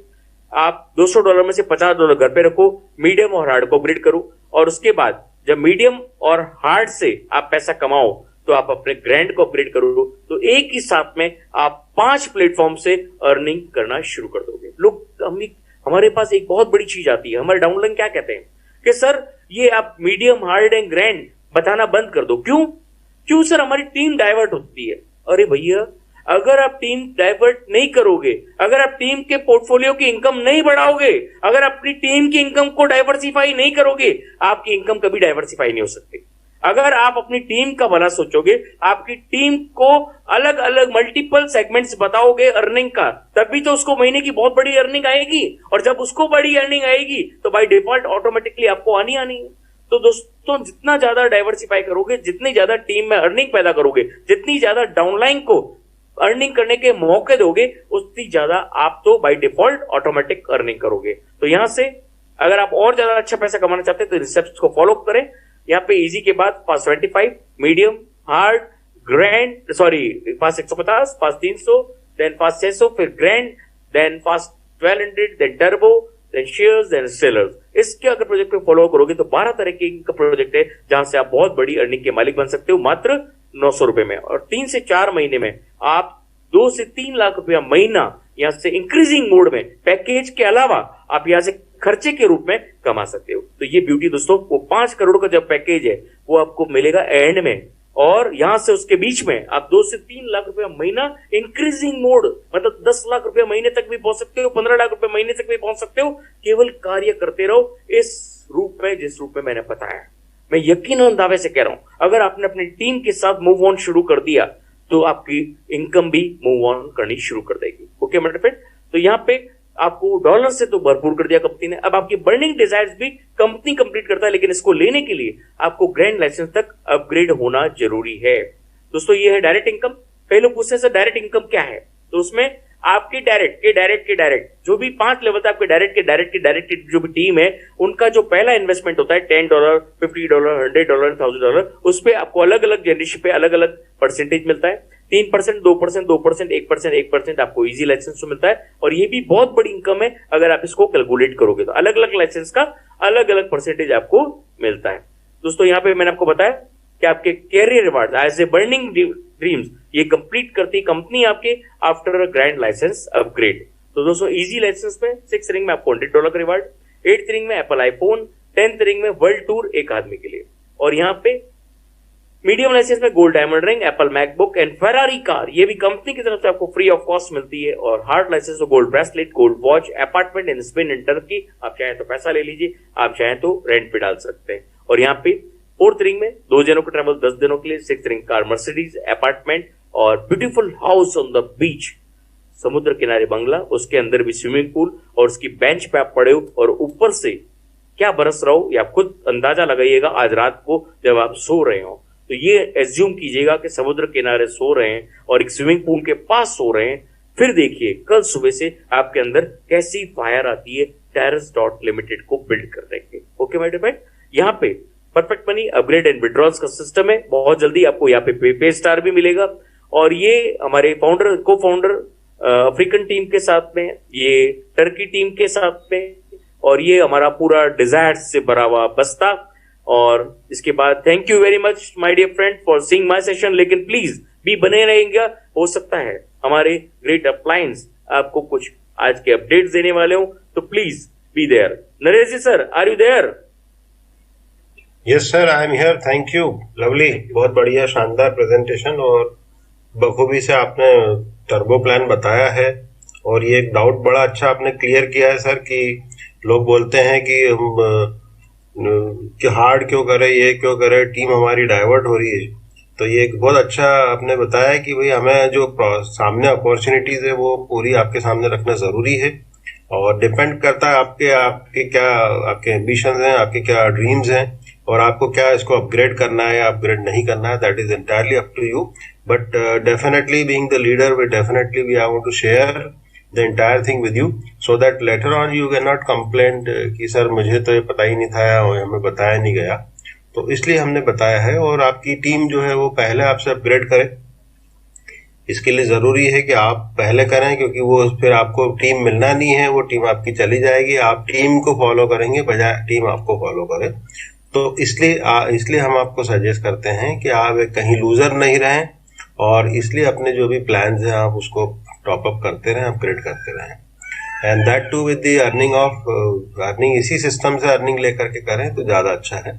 आप $200 में से $50 घर पे रखो, मीडियम और हार्ड को अपग्रेड करो, और उसके बाद जब मीडियम और हार्ड से आप पैसा कमाओ तो आप अपने ग्रैंड को अपग्रेड करो, तो एक ही साथ में आप 5 प्लेटफॉर्म से अर्निंग करना शुरू कर दोगे। लोग हमारे पास एक बहुत बड़ी चीज आती है, हमारे डाउनलाइन क्या कहते हैं कि सर ये आप मीडियम, हार्ड एंड ग्रैंड बताना बंद कर दो। क्यों सर? हमारी टीम डाइवर्ट होती है। अरे भैया, अगर आप टीम डाइवर्ट नहीं करोगे, अगर आप टीम के पोर्टफोलियो की इनकम नहीं बढ़ाओगे, अगर अपनी टीम की इनकम को डाइवर्सिफाई नहीं करोगे, आपकी इनकम कभी डाइवर्सिफाई नहीं हो सकती। अगर आप अपनी टीम का भला सोचोगे, आपकी टीम को अलग अलग मल्टीपल सेगमेंट्स बताओगे अर्निंग का, तभी तो उसको महीने की बहुत बड़ी अर्निंग आएगी, और जब उसको बड़ी अर्निंग आएगी तो बाय डिफॉल्ट ऑटोमेटिकली आपको आनी है। तो दोस्तों, जितना ज्यादा डाइवर्सिफाई करोगे, जितनी ज्यादा टीम में अर्निंग पैदा करोगे, जितनी ज्यादा डाउनलाइन को अर्निंग करने के मौके दोगे, उतनी ज्यादा आप तो बाय डिफॉल्ट ऑटोमेटिक अर्निंग करोगे। तो यहां से अगर आप और ज्यादा अच्छा पैसा कमाना चाहते हैं तो रिसेप्ट को फॉलो करें। यहाँ पे इजी के बाद fast 25, medium, hard, grand, fast 150, fast 300, then fast 600, फिर grand, then fast 1200, then turbo, then shares, then sellers. इसके अगर प्रोजेक्ट को फॉलो करोगे तो 12 तरह का प्रोजेक्ट है जहां से आप बहुत बड़ी अर्निंग के मालिक बन सकते हो मात्र $900 में, और 3 से 4 महीने में आप 2 से 3 लाख रुपया महीना यहां से इंक्रीजिंग मोड में पैकेज के अलावा आप यहां से खर्चे के रूप में कमा सकते हो। तो ये ब्यूटी दोस्तों, वो 5 करोड़ का जब पैकेज है वो आपको मिलेगा एंड में, और यहां से उसके बीच में आप 2 से 3 लाख रुपया महीना इंक्रीजिंग मोड, मतलब 10 लाख रुपया महीने तक भी पहुंच सकते हो, 15 लाख रुपया महीने तक भी पहुंच सकते हो। केवल कार्य करते रहो इस रूप में, जिस रूप में मैंने बताया। मैं यकीनन दावे से कह रहा हूं, अगर आपने अपनी टीम के साथ मूव ऑन शुरू कर दिया तो आपकी इनकम भी मूव ऑन करनी शुरू कर देगी। ओके मेरे फ्रेंड, तो यहाँ पे आपको डॉलर से तो भरपूर कर दिया कंपनी ने, अब आपकी बर्निंग डिजायर्स भी कंपनी कंप्लीट करता है, लेकिन इसको लेने के लिए आपको ग्रैंड लाइसेंस तक अपग्रेड होना जरूरी है। दोस्तों, ये है डायरेक्ट इनकम। कई लोग पूछते हैं सर डायरेक्ट इनकम क्या है, तो उसमें आपकी डायरेक्ट जो भी 5 लेवल था आपके डायरेक्ट की जो भी टीम है, उनका जो पहला इन्वेस्टमेंट होता है $10, $50, $100, $1000, उस पे आपको अलग अलग जनरेशन पे अलग अलग परसेंटेज मिलता है। 3%, 2%, 2%, 1%, 1% आपको इजी लाइसेंस से मिलता है, और ये भी बहुत बड़ी इनकम है अगर आप इसको कैलकुलेट करोगे तो अलग अलग लाइसेंस का अलग अलग परसेंटेज आपको मिलता है। दोस्तों, यहाँ पे मैंने आपको बताया कि आपके career reward as a burning dreams ये कंप्लीट करती कंपनी आपके after a grand license upgrade. तो दोस्तों, इजी लाइसेंस में 6th रिंग में आपको $100 का रिवार्ड, 8th रिंग में एप्पल आईफोन, 10th रिंग में वर्ल्ड टूर एक आदमी के लिए, और यहाँ पे मीडियम लाइसेंस में gold diamond ring, Apple MacBook and Ferrari car, ये भी कंपनी की तरफ से आपको फ्री ऑफ कॉस्ट मिलती है, और हार्ड लाइसेंस में gold bracelet, gold watch, apartment in Spain and Turkey. आप चाहें तो पैसा ले लीजिए, आप चाहें तो रेंट पे डाल सकते हैं। और यहाँ पे 4th रिंग में 2 जनों का ट्रैवल 10 दिनों के लिए, 6th ring car, Mercedes, apartment और beautiful house on the beach, समुद्र किनारे बंगला, उसके अंदर भी स्विमिंग पूल, और उसकी बेंच पे आप पड़े हो और ऊपर से क्या बरस रहा हो, या आप खुद अंदाजा लगाइएगा आज रात को जब आप सो रहे हो, तो ये एज्यूम कीजिएगा कि समुद्र किनारे सो रहे हैं और एक स्विमिंग पूल के पास सो रहे हैं। फिर देखिए कल सुबह से आपके अंदर कैसी फायर आती है Terrace.Limited को बिल्ड करने के। ओके माय डियर फ्रेंड, यहाँ पे perfect money upgrade and withdrawals का सिस्टम है। बहुत जल्दी आपको यहाँ पे पे स्टार भी मिलेगा, और ये हमारे को फाउंडर अफ्रीकन टीम के साथ में, ये टर्की टीम के साथ में, और ये हमारा पूरा डिजायर से भरा हुआ बस्ता। और इसके बाद thank you very much my dear friend for seeing my session, लेकिन प्लीज भी बने रहेंगे, हो सकता है हमारे ग्रेट अपलायंस आपको कुछ आज के अपडेट्स देने वाले हो, तो please be there. Naresh ji sir, are you there? Yes sir, I am here, thank you. Lovely, बहुत बढ़िया, शानदार प्रेजेंटेशन, और बखूबी से आपने टर्बो प्लान बताया है, और ये एक डाउट बड़ा अच्छा आपने क्लियर किया है सर कि लोग बोलते हैं कि हम कि हार्ड क्यों करे, ये क्यों करे, टीम हमारी डाइवर्ट हो रही है। तो ये एक बहुत अच्छा आपने बताया कि भाई हमें जो सामने अपॉर्चुनिटीज है वो पूरी आपके सामने रखना जरूरी है, और डिपेंड करता है आपके आपके क्या आपके एम्बिशंस हैं, आपके क्या ड्रीम्स हैं, और आपको क्या इसको अपग्रेड करना है या अपग्रेड नहीं करना है, that is entirely up to you. But definitely being the leader we definitely we are going to share the entire thing with you, so that later on you can not complain कि सर मुझे तो ये पता ही नहीं था और हमें बताया नहीं गया. तो इसलिए हमने बताया है, और आपकी टीम जो है वो पहले आपसे अपग्रेड करे. इसके लिए जरूरी है कि आप पहले करें, क्योंकि वो फिर आपको टीम मिलना नहीं है, वो टीम आपकी चली जाएगी. आप टीम को फॉलो करेंगे बजाय टीम आपको फॉलो करे. तो इसलिए हम आपको सजेस्ट करते हैं कि आप कहीं लूजर नहीं रहें, और इसलिए अपने जो भी प्लान्स हैं आप उसको टॉप अप करते रहें, अपग्रेड करते रहें. And that too with the earning इसी सिस्टम से अर्निंग लेकर के करें तो ज्यादा अच्छा है.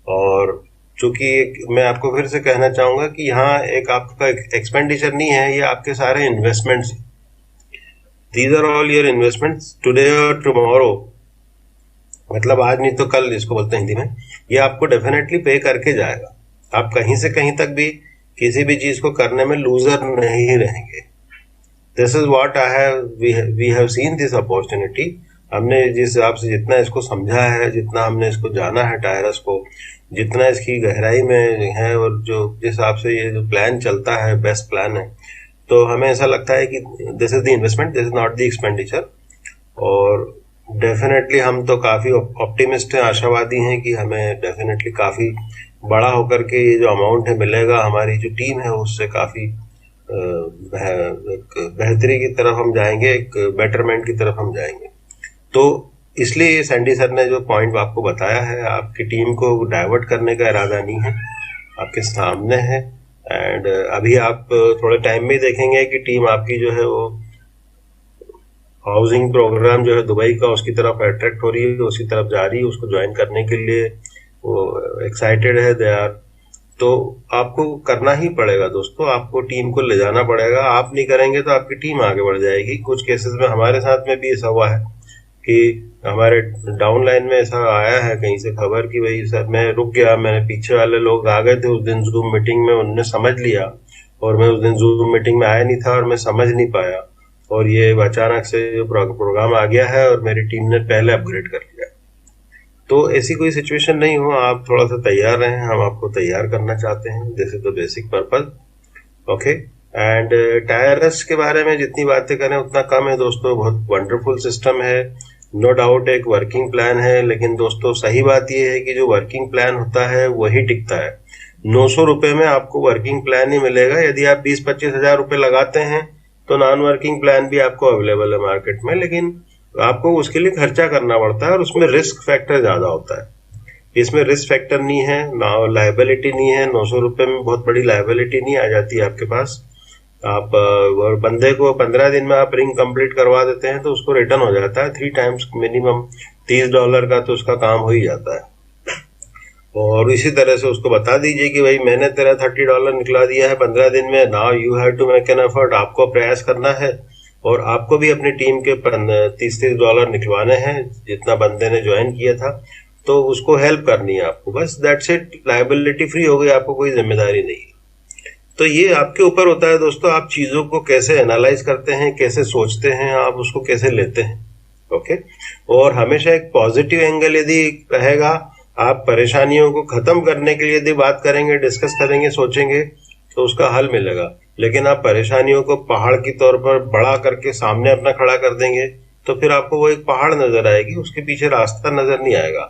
और चूंकि मैं आपको फिर से कहना चाहूंगा कि यहाँ एक आपका एक्सपेंडिचर नहीं है, ये आपके सारे investments, these are all your investments today और टुमारो, मतलब आज नहीं तो कल, इसको बोलते हैं हिंदी में. ये आपको डेफिनेटली पे करके जाएगा. आप कहीं से कहीं तक भी किसी भी चीज को करने में लूजर नहीं रहेंगे. This is what we have seen this opportunity. हमने जिस हिसाब से जितना इसको समझा है, जितना हमने इसको जाना है टायरस को, जितना इसकी गहराई में है, और जो जिस हिसाब से ये जो प्लान चलता है बेस्ट प्लान है, तो हमें ऐसा लगता है कि this is the investment, this is not the expenditure. और डेफिनेटली हम तो काफी ऑप्टिमिस्ट हैं, आशावादी हैं कि हमें डेफिनेटली काफी बड़ा होकर के ये जो अमाउंट है मिलेगा. हमारी जो टीम है उससे काफी बेहतरी की तरफ हम जाएंगे, एक बेटरमेंट की तरफ हम जाएंगे. तो इसलिए सैंडी सर ने जो पॉइंट आपको बताया है, आपकी टीम को डाइवर्ट करने का इरादा नहीं है, आपके सामने है. एंड अभी आप थोड़े टाइम में देखेंगे कि टीम आपकी जो है वो हाउसिंग प्रोग्राम जो है दुबई का, उसकी तरफ अट्रैक्ट हो रही है, उसकी तरफ जा रही है, उसको ज्वाइन करने के लिए वो एक्साइटेड है, दे आर. तो आपको करना ही पड़ेगा दोस्तों, आपको टीम को ले जाना पड़ेगा. आप नहीं करेंगे तो आपकी टीम आगे बढ़ जाएगी. कुछ केसेस में हमारे साथ में भी ऐसा हुआ है कि हमारे डाउन लाइन में ऐसा आया है कहीं से खबर कि भाई सर मैं रुक गया, मैंने पीछे वाले लोग आ गए थे उस दिन जूम मीटिंग में, उन्होंने समझ लिया, और मैं उस दिन जूम मीटिंग में आया नहीं था और मैं समझ नहीं पाया, और ये अचानक से जो प्रोग्राम आ गया है और मेरी टीम ने पहले अपग्रेड कर लिया. तो ऐसी कोई सिचुएशन नहीं हो, आप थोड़ा सा तैयार रहें, हम आपको तैयार करना चाहते हैं. This is the basic purpose. Okay. And Tyrus के बारे में जितनी बातें करें उतना कम है दोस्तों. बहुत वंडरफुल सिस्टम है, नो डाउट एक वर्किंग प्लान है, लेकिन दोस्तों सही बात यह है कि जो वर्किंग प्लान होता है वही टिकता है. 900 रुपए में आपको वर्किंग प्लान ही मिलेगा. यदि आप 20-25 हजार रुपए लगाते हैं तो नॉन वर्किंग प्लान भी आपको अवेलेबल है मार्केट में, लेकिन आपको उसके लिए खर्चा करना पड़ता है और उसमें रिस्क फैक्टर ज्यादा होता है. इसमें रिस्क फैक्टर नहीं है, लायबिलिटी नहीं है. 900 रुपए में बहुत बड़ी लायबिलिटी नहीं आ जाती है आपके पास. आप और बंदे को 15 दिन में आप रिंग कंप्लीट करवा देते हैं तो उसको रिटर्न हो जाता है 3 टाइम्स मिनिमम. $30 का तो उसका काम हो ही जाता है. और इसी तरह से उसको बता दीजिए कि भाई मैंने तेरा $30 निकला दिया है 15 दिन में, now you have to make an effort. आपको प्रयास करना है और आपको भी अपनी टीम के $30 निकलवाने हैं जितना बंदे ने ज्वाइन किया था, तो उसको हेल्प करनी है आपको, बस दैट्स इट. लायबिलिटी फ्री हो गई, आपको कोई जिम्मेदारी नहीं. तो ये आपके ऊपर होता है दोस्तों, आप चीजों को कैसे एनालाइज करते हैं, कैसे सोचते हैं, आप उसको कैसे लेते हैं. ओके. और हमेशा एक पॉजिटिव एंगल यदि रहेगा, आप परेशानियों को खत्म करने के लिए यदि बात करेंगे, डिस्कस करेंगे, सोचेंगे, तो उसका हल मिलेगा. लेकिन आप परेशानियों को पहाड़ की तौर पर बड़ा करके सामने अपना खड़ा कर देंगे तो फिर आपको वो एक पहाड़ नजर आएगी, उसके पीछे रास्ता नजर नहीं आएगा.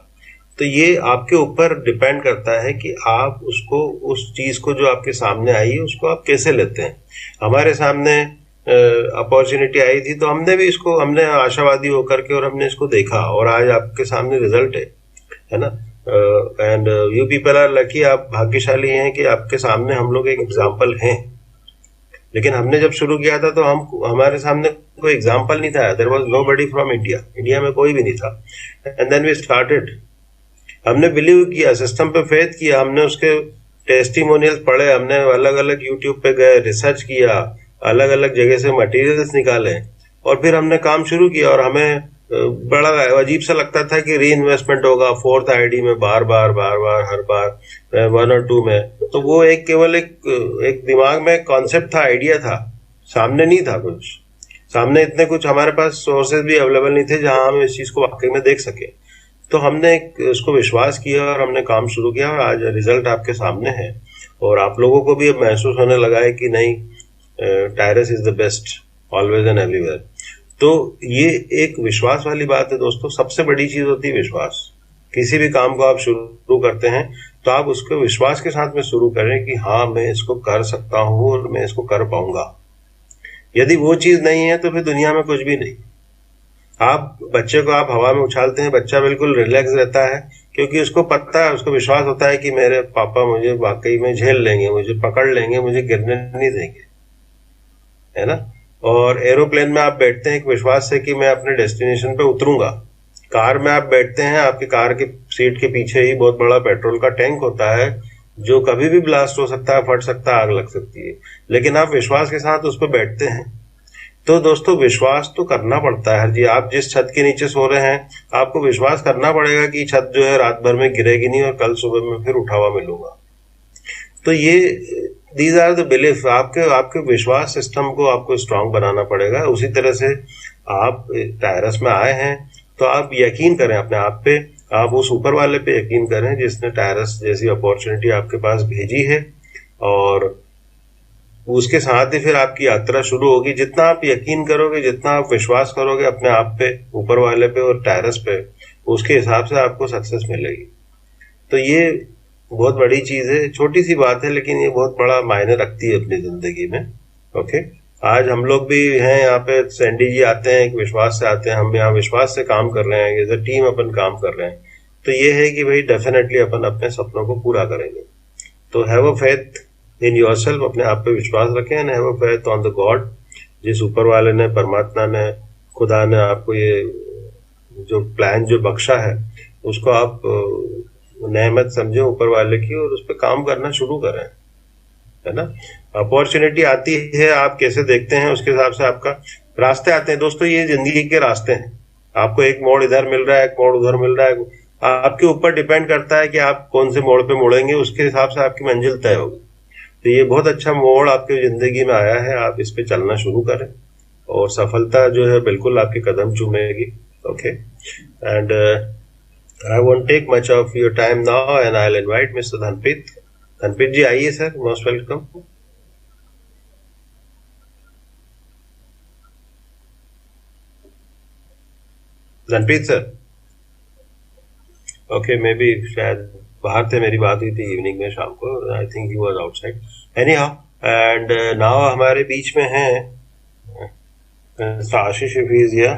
तो ये आपके ऊपर डिपेंड करता है कि आप उसको, उस चीज को जो आपके सामने आई है उसको आप कैसे लेते हैं. हमारे सामने अपॉर्चुनिटी आई थी तो हमने भी इसको, हमने आशावादी होकर के और हमने इसको देखा, और आज आपके सामने रिजल्ट है ना. And you people are lucky, आप भाग्यशाली हैं कि आपके सामने हम लोग एक एग्जाम्पल हैं. लेकिन हमने जब शुरू किया था तो हमारे सामने कोई एग्जाम्पल नहीं था. There was nobody from India में कोई भी नहीं था. And then we started. हमने बिलीव किया, सिस्टम पे फेथ किया, हमने उसके टेस्टिमोनियल्स पढ़े, हमने अलग अलग यूट्यूब पे गए, रिसर्च किया, अलग अलग जगह से मटेरियल्स निकाले, और फिर हमने काम शुरू किया. और हमें बड़ा अजीब सा लगता था कि री इन्वेस्टमेंट होगा फोर्थ आईडी में बार बार हर बार 1 और 2 में। तो वो एक केवल एक दिमाग में कॉन्सेप्ट था, आइडिया था, सामने नहीं था कुछ, सामने इतने कुछ हमारे पास सोर्सेज भी अवेलेबल नहीं थे जहां हम इस चीज को वाकई में देख सके। तो हमने उसको विश्वास किया और हमने काम शुरू किया और आज रिजल्ट आपके सामने है और आप लोगों को भी अब महसूस होने लगा है कि नहीं, Tyrus is the best always and everywhere. तो ये एक विश्वास वाली बात है दोस्तों, सबसे बड़ी चीज होती है विश्वास। किसी भी काम को आप शुरू करते हैं तो आप उसको विश्वास के साथ में शुरू करें कि हाँ मैं इसको कर सकता हूं और मैं इसको कर पाऊंगा। यदि वो चीज नहीं है तो फिर दुनिया में कुछ भी नहीं। आप बच्चे को आप हवा में उछालते हैं, बच्चा बिल्कुल रिलैक्स रहता है क्योंकि उसको पता है, उसको विश्वास होता है कि मेरे पापा मुझे वाकई में झेल लेंगे, मुझे पकड़ लेंगे, मुझे गिरने नहीं देंगे, है ना। और एरोप्लेन में आप बैठते हैं एक विश्वास से कि मैं अपने डेस्टिनेशन पे उतरूंगा। कार में आप बैठते हैं, आपकी कार के सीट के पीछे ही बहुत बड़ा पेट्रोल का टैंक होता है जो कभी भी ब्लास्ट हो सकता है, फट सकता है, आग लग सकती है, लेकिन आप विश्वास के साथ उस पर बैठते हैं। तो दोस्तों विश्वास तो करना पड़ता है हर जी। आप जिस छत के नीचे सो रहे हैं आपको विश्वास करना पड़ेगा कि छत जो है रात भर में गिरेगी नहीं और कल सुबह में फिर उठा हुआ मिलूंगा। तो ये दीज आर द बिलीफ। आपके विश्वास सिस्टम को आपको स्ट्रांग बनाना पड़ेगा। उसी तरह से आप टायरस में आए हैं तो आप यकीन करें अपने आप पे, आप उस ऊपर वाले पे यकीन करें जिसने टायरस जैसी अपॉर्चुनिटी आपके पास भेजी है और उसके साथ ही फिर आपकी यात्रा शुरू होगी। जितना आप यकीन करोगे, जितना आप विश्वास करोगे अपने आप पे, ऊपर वाले पे और टायरस पे, उसके हिसाब से आपको सक्सेस मिलेगी। तो ये बहुत बड़ी चीज है, छोटी सी बात है लेकिन ये बहुत बड़ा मायने रखती है अपनी जिंदगी में। ओके, आज हम लोग भी हैं यहाँ पे, सैंडी जी आते हैं एक विश्वास से आते हैं, हम यहाँ विश्वास से काम कर रहे हैं, एज अ टीम अपन काम कर रहे हैं। तो ये है कि भाई डेफिनेटली अपन अपने सपनों को पूरा करेंगे। तो have a faith in yourself, अपने आप पे विश्वास रखें and have a faith on the God, जिस ऊपर वाले ने, परमात्मा ने, खुदा ने आपको ये जो प्लान जो बख्शा है उसको आप नेमत समझे ऊपर वाले की और उस पर काम करना शुरू करें, है ना। अपॉर्चुनिटी आती है, आप कैसे देखते हैं उसके हिसाब से आपका रास्ते आते हैं। दोस्तों ये जिंदगी के रास्ते हैं, आपको एक मोड़ इधर मिल रहा है, एक मोड़ उधर मिल रहा है, आपके ऊपर डिपेंड करता है कि आप कौन से मोड़ पे मुड़ेंगे, उसके हिसाब से आपकी मंजिल तय होगी। तो ये बहुत अच्छा मोड़ आपकी जिंदगी में आया है, आप इस पे चलना शुरू करें और सफलता जो है बिल्कुल आपके कदम चूमेगी। Okay, and I won't take much of your time now and I'll invite Mr. Dhanpreet. Dhanpreet जी आइए sir, most welcome. Dhanpreet sir, okay, may be शायद बाहर थे, मेरी बात हुई थी इवनिंग में शाम को, I think he was outside. Anyhow, and now हमारे बीच में हैं आशीष हिया,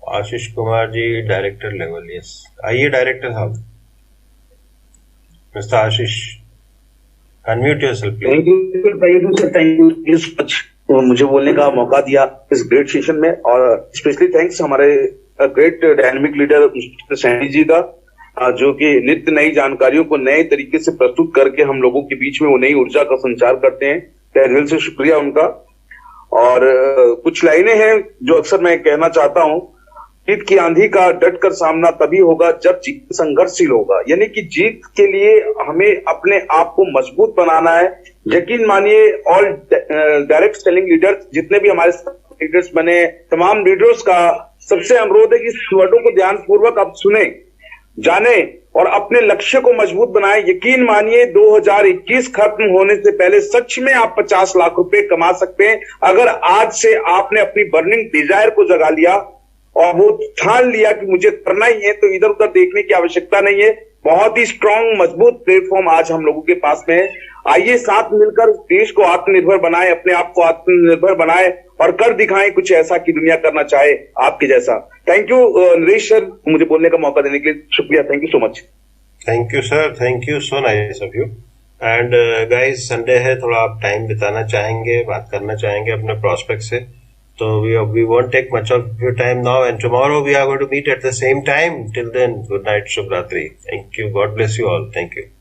Ashish Kumar ji, director level. Yes, आइए डायरेक्टर साहब, mister Ashish, unmute yourself please. Thank you so much मुझे बोलने का मौका दिया इस ग्रेट सेशन में, और स्पेशली थैंक्स हमारे great dynamic leader mister Saini ji का, जो कि नित्य नई जानकारियों को नए तरीके से प्रस्तुत करके हम लोगों के बीच में वो नई ऊर्जा का संचार करते हैं। तहे दिल से शुक्रिया उनका। और कुछ लाइनें हैं जो अक्सर मैं कहना चाहता हूं, जीत की आंधी का डट कर सामना तभी होगा जब जीत संघर्षशील होगा। यानी कि जीत के लिए हमें अपने आप को मजबूत बनाना है। यकीन मानिए, ऑल डायरेक्ट सेलिंग लीडर्स, जितने भी हमारे लीडर्स बने, तमाम लीडर्स का सबसे अनुरोध है कि इस वर्डों को ध्यान पूर्वक आप सुने, जाने और अपने लक्ष्य को मजबूत बनाएं। यकीन मानिए 2021 खत्म होने से पहले सच में आप 50 लाख रुपए कमा सकते हैं अगर आज से आपने अपनी बर्निंग डिजायर को जगा लिया और वो ठान लिया कि मुझे करना ही है, तो इधर उधर देखने की आवश्यकता नहीं है। बहुत ही स्ट्रांग मजबूत प्लेटफॉर्म आज हम लोगों के पास में है। आइए साथ मिलकर देश को आत्मनिर्भर बनाए, अपने आप को आत्मनिर्भर बनाए और कर दिखाएं कुछ ऐसा कि दुनिया करना चाहे आपके जैसा। थैंक यू नरेश सर, मुझे बोलने का मौका देने के लिए शुक्रिया। Thank you so much. Thank you sir, thank you, so nice of you. And guys, Sunday है, थोड़ा आप टाइम बिताना चाहेंगे, बात करना चाहेंगे अपने प्रोस्पेक्ट से, तो we won't take much of your time now, and tomorrow we are going to meet at the same time. Till then, good night, Shubh Ratri. Thank you, God bless you all. Thank you.